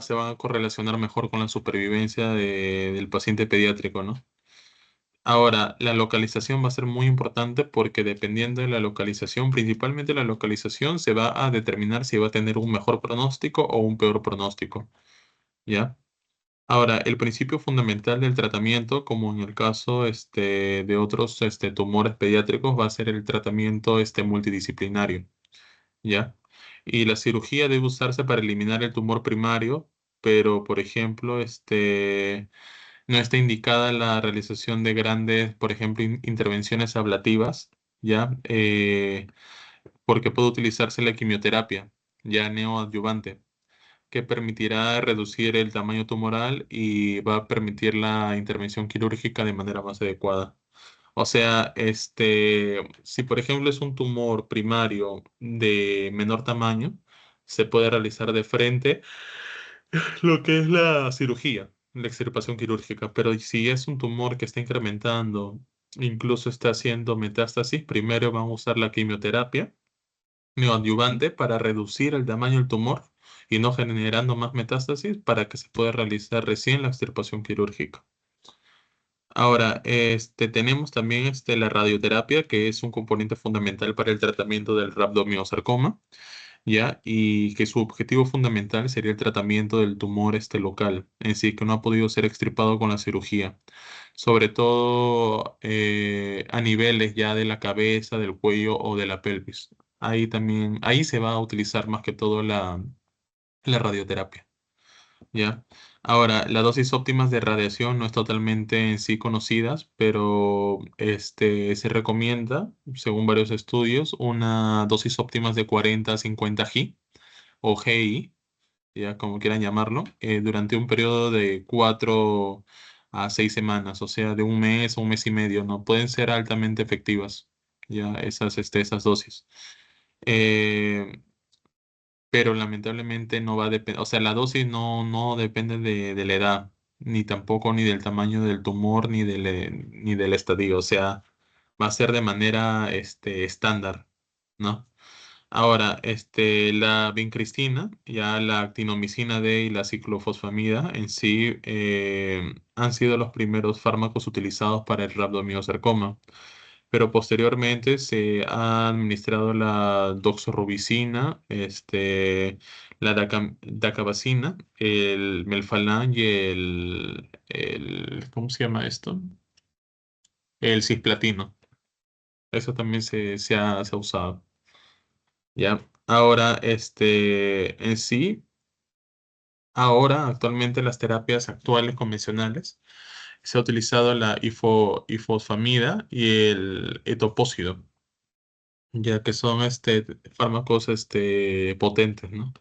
se van a correlacionar mejor con la supervivencia del paciente pediátrico, ¿no? Ahora, la localización va a ser muy importante porque dependiendo de la localización, principalmente la localización, se va a determinar si va a tener un mejor pronóstico o un peor pronóstico, ¿ya? Ahora, el principio fundamental del tratamiento, como en el caso de otros tumores pediátricos, va a ser el tratamiento multidisciplinario, ¿ya? Y la cirugía debe usarse para eliminar el tumor primario, pero, por ejemplo, no está indicada la realización de grandes, por ejemplo, intervenciones ablativas, ¿ya? porque puede utilizarse la quimioterapia, ya neoadyuvante, que permitirá reducir el tamaño tumoral y va a permitir la intervención quirúrgica de manera más adecuada. O sea, si por ejemplo es un tumor primario de menor tamaño, se puede realizar de frente lo que es la cirugía, la extirpación quirúrgica. Pero si es un tumor que está incrementando, incluso está haciendo metástasis, primero van a usar la quimioterapia neoadyuvante para reducir el tamaño del tumor y no generando más metástasis para que se pueda realizar recién la extirpación quirúrgica. Ahora, tenemos también la radioterapia, que es un componente fundamental para el tratamiento del rabdomiosarcoma, ¿ya? Y que su objetivo fundamental sería el tratamiento del tumor local, en sí, que no ha podido ser extirpado con la cirugía, sobre todo a niveles ya de la cabeza, del cuello o de la pelvis. Ahí también, ahí se va a utilizar más que todo la radioterapia. ¿Ya? Ahora, las dosis óptimas de radiación no es totalmente en sí conocidas, pero se recomienda, según varios estudios, una dosis óptima de 40 a 50 G o GI, ya como quieran llamarlo, durante un periodo de 4 a 6 semanas, o sea, de un mes o un mes y medio, ¿no? Pueden ser altamente efectivas, ya esas dosis. Eh, pero lamentablemente no va a depender, o sea, la dosis no depende de la edad, ni tampoco ni del tamaño del tumor, ni del estadio, o sea, va a ser de manera estándar, ¿no? Ahora, la vincristina, ya la actinomicina D y la ciclofosfamida en sí han sido los primeros fármacos utilizados para el rabdomiosarcoma, pero posteriormente se ha administrado la doxorubicina, la dacabacina, el melphalan y ¿cómo se llama esto? El cisplatino. Eso también se ha usado. ¿Ya? Ahora, en sí, ahora, actualmente las terapias actuales convencionales, se ha utilizado la ifosfamida y el etopósido, ya que son fármacos potentes, ¿no?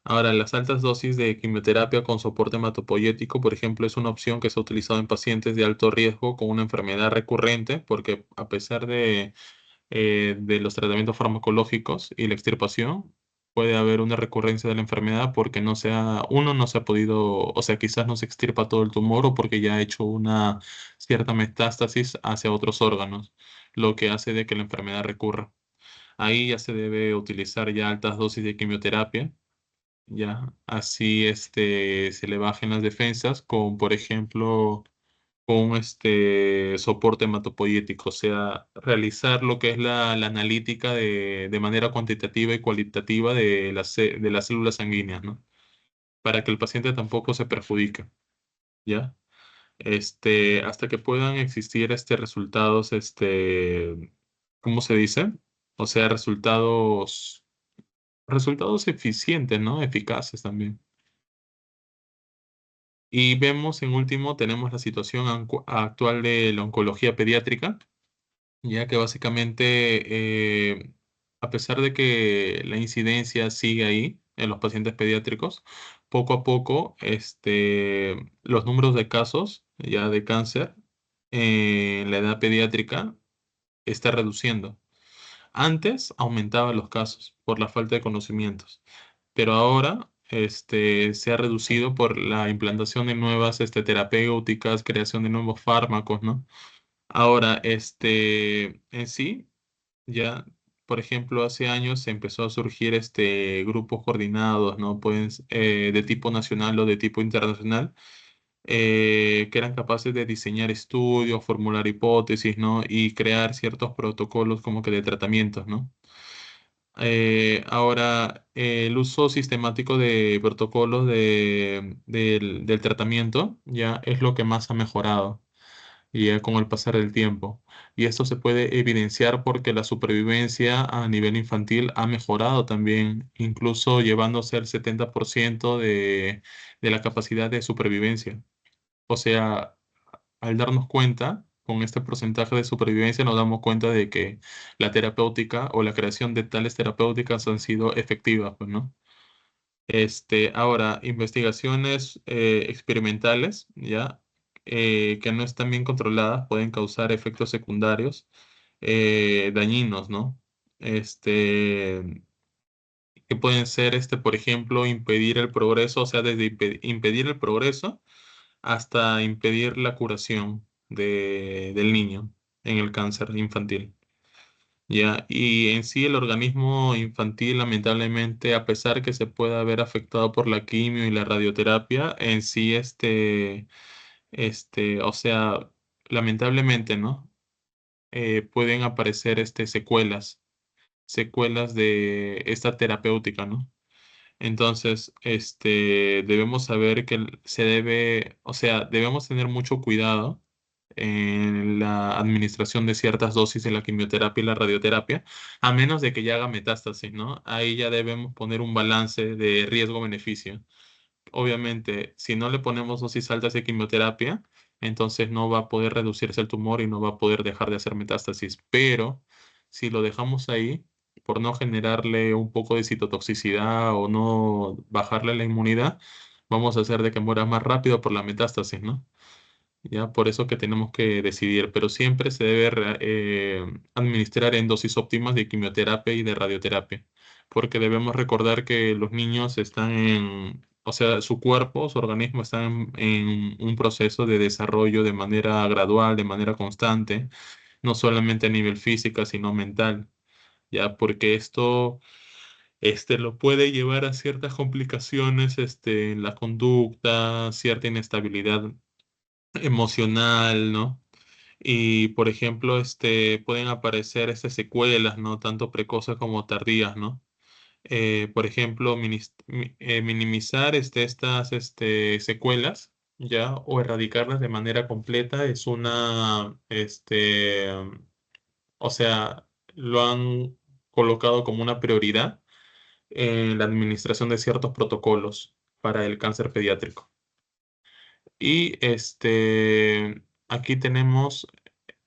Ahora, las altas dosis de quimioterapia con soporte hematopoyético, por ejemplo, es una opción que se ha utilizado en pacientes de alto riesgo con una enfermedad recurrente, porque a pesar de los tratamientos farmacológicos y la extirpación, puede haber una recurrencia de la enfermedad porque uno no se ha podido, o sea, quizás no se extirpa todo el tumor o porque ya ha hecho una cierta metástasis hacia otros órganos, lo que hace de que la enfermedad recurra. Ahí ya se debe utilizar ya altas dosis de quimioterapia, ya así se le bajen las defensas con, por ejemplo, con soporte hematopoyético, o sea, realizar lo que es la analítica de manera cuantitativa y cualitativa de las células sanguíneas, ¿no? Para que el paciente tampoco se perjudique, ¿ya? Hasta que puedan existir resultados, ¿cómo se dice? O sea, resultados eficientes, ¿no? Eficaces también. Y vemos, en último, tenemos la situación actual de la oncología pediátrica, ya que básicamente, a pesar de que la incidencia sigue ahí en los pacientes pediátricos, poco a poco los números de casos ya de cáncer en la edad pediátrica está reduciendo. Antes aumentaba los casos por la falta de conocimientos, pero ahora se ha reducido por la implantación de nuevas terapéuticas, creación de nuevos fármacos, ¿no? Ahora, en sí, ya, por ejemplo, hace años se empezó a surgir grupos coordinados, ¿no? De tipo nacional o de tipo internacional, que eran capaces de diseñar estudios, formular hipótesis, ¿no? Y crear ciertos protocolos como que de tratamientos, ¿no? Ahora, el uso sistemático de protocolos del tratamiento ya es lo que más ha mejorado y con el pasar del tiempo. Y esto se puede evidenciar porque la supervivencia a nivel infantil ha mejorado también, incluso llevándose al 70% de la capacidad de supervivencia. O sea, al darnos cuenta con este porcentaje de supervivencia nos damos cuenta de que la terapéutica o la creación de tales terapéuticas han sido efectivas, pues, ¿no? Ahora, investigaciones experimentales, ¿ya? Que no están bien controladas pueden causar efectos secundarios dañinos, ¿no? Que pueden ser, por ejemplo, impedir el progreso, o sea, desde impedir el progreso hasta impedir la curación del niño en el cáncer infantil. Ya, y en sí el organismo infantil, lamentablemente, a pesar que se pueda ver afectado por la quimio y la radioterapia, en sí, o sea, lamentablemente, ¿no? Pueden aparecer, secuelas de esta terapéutica, ¿no? Entonces, debemos saber que se debe, o sea, debemos tener mucho cuidado en la administración de ciertas dosis de la quimioterapia y la radioterapia, a menos de que ya haga metástasis, ¿no? Ahí ya debemos poner un balance de riesgo-beneficio. Obviamente, si no le ponemos dosis altas de quimioterapia, entonces no va a poder reducirse el tumor y no va a poder dejar de hacer metástasis. Pero si lo dejamos ahí, por no generarle un poco de citotoxicidad o no bajarle la inmunidad, vamos a hacer de que muera más rápido por la metástasis, ¿no? Ya, por eso que tenemos que decidir, pero siempre se debe administrar en dosis óptimas de quimioterapia y de radioterapia, porque debemos recordar que los niños están o sea, su cuerpo, su organismo está en un proceso de desarrollo de manera gradual, de manera constante, no solamente a nivel física, sino mental, ya, porque esto lo puede llevar a ciertas complicaciones, en la conducta, cierta inestabilidad emocional, ¿no? Y, por ejemplo, pueden aparecer secuelas, ¿no? Tanto precoces como tardías, ¿no? Por ejemplo, minimizar estas secuelas, ¿ya? O erradicarlas de manera completa es o sea, lo han colocado como una prioridad en la administración de ciertos protocolos para el cáncer pediátrico. Y aquí tenemos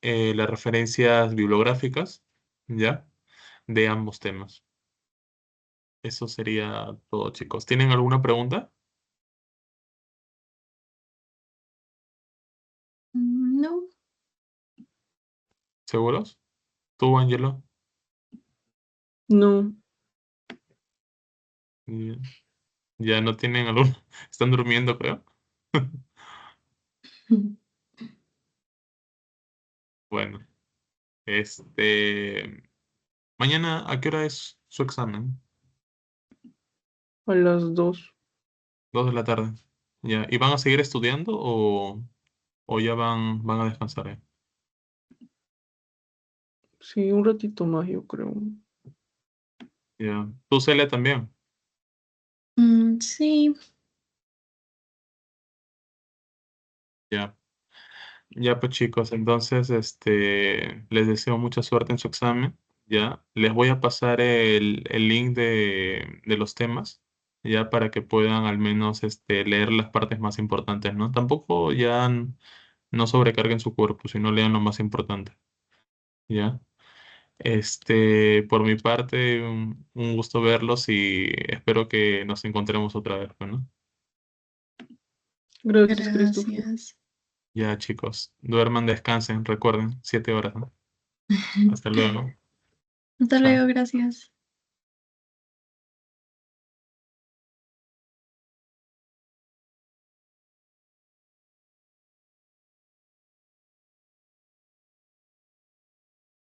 las referencias bibliográficas, ¿ya? De ambos temas. Eso sería todo, chicos. ¿Tienen alguna pregunta? No. ¿Seguros? ¿Tú, Angelo? No, Ya, ya no tienen alguna. Están durmiendo, creo. Bueno, mañana, ¿a qué hora es su examen? a las 2. 2 de la tarde. Ya. ¿Y van a seguir estudiando o ya van a descansar? Sí, un ratito más, yo creo. Ya. ¿Tú, Celia, también? Sí. Ya. Ya pues chicos, entonces les deseo mucha suerte en su examen, ¿ya? Les voy a pasar el link de los temas, ya para que puedan al menos leer las partes más importantes, ¿no? Tampoco ya no sobrecarguen su cuerpo, sino lean lo más importante, ¿ya? Por mi parte, un gusto verlos y espero que nos encontremos otra vez, pues, ¿no? Gracias, Christopher. Gracias. Ya chicos, duerman, descansen, recuerden, 7 horas, ¿no? Hasta luego. Hasta Chao. luego, gracias.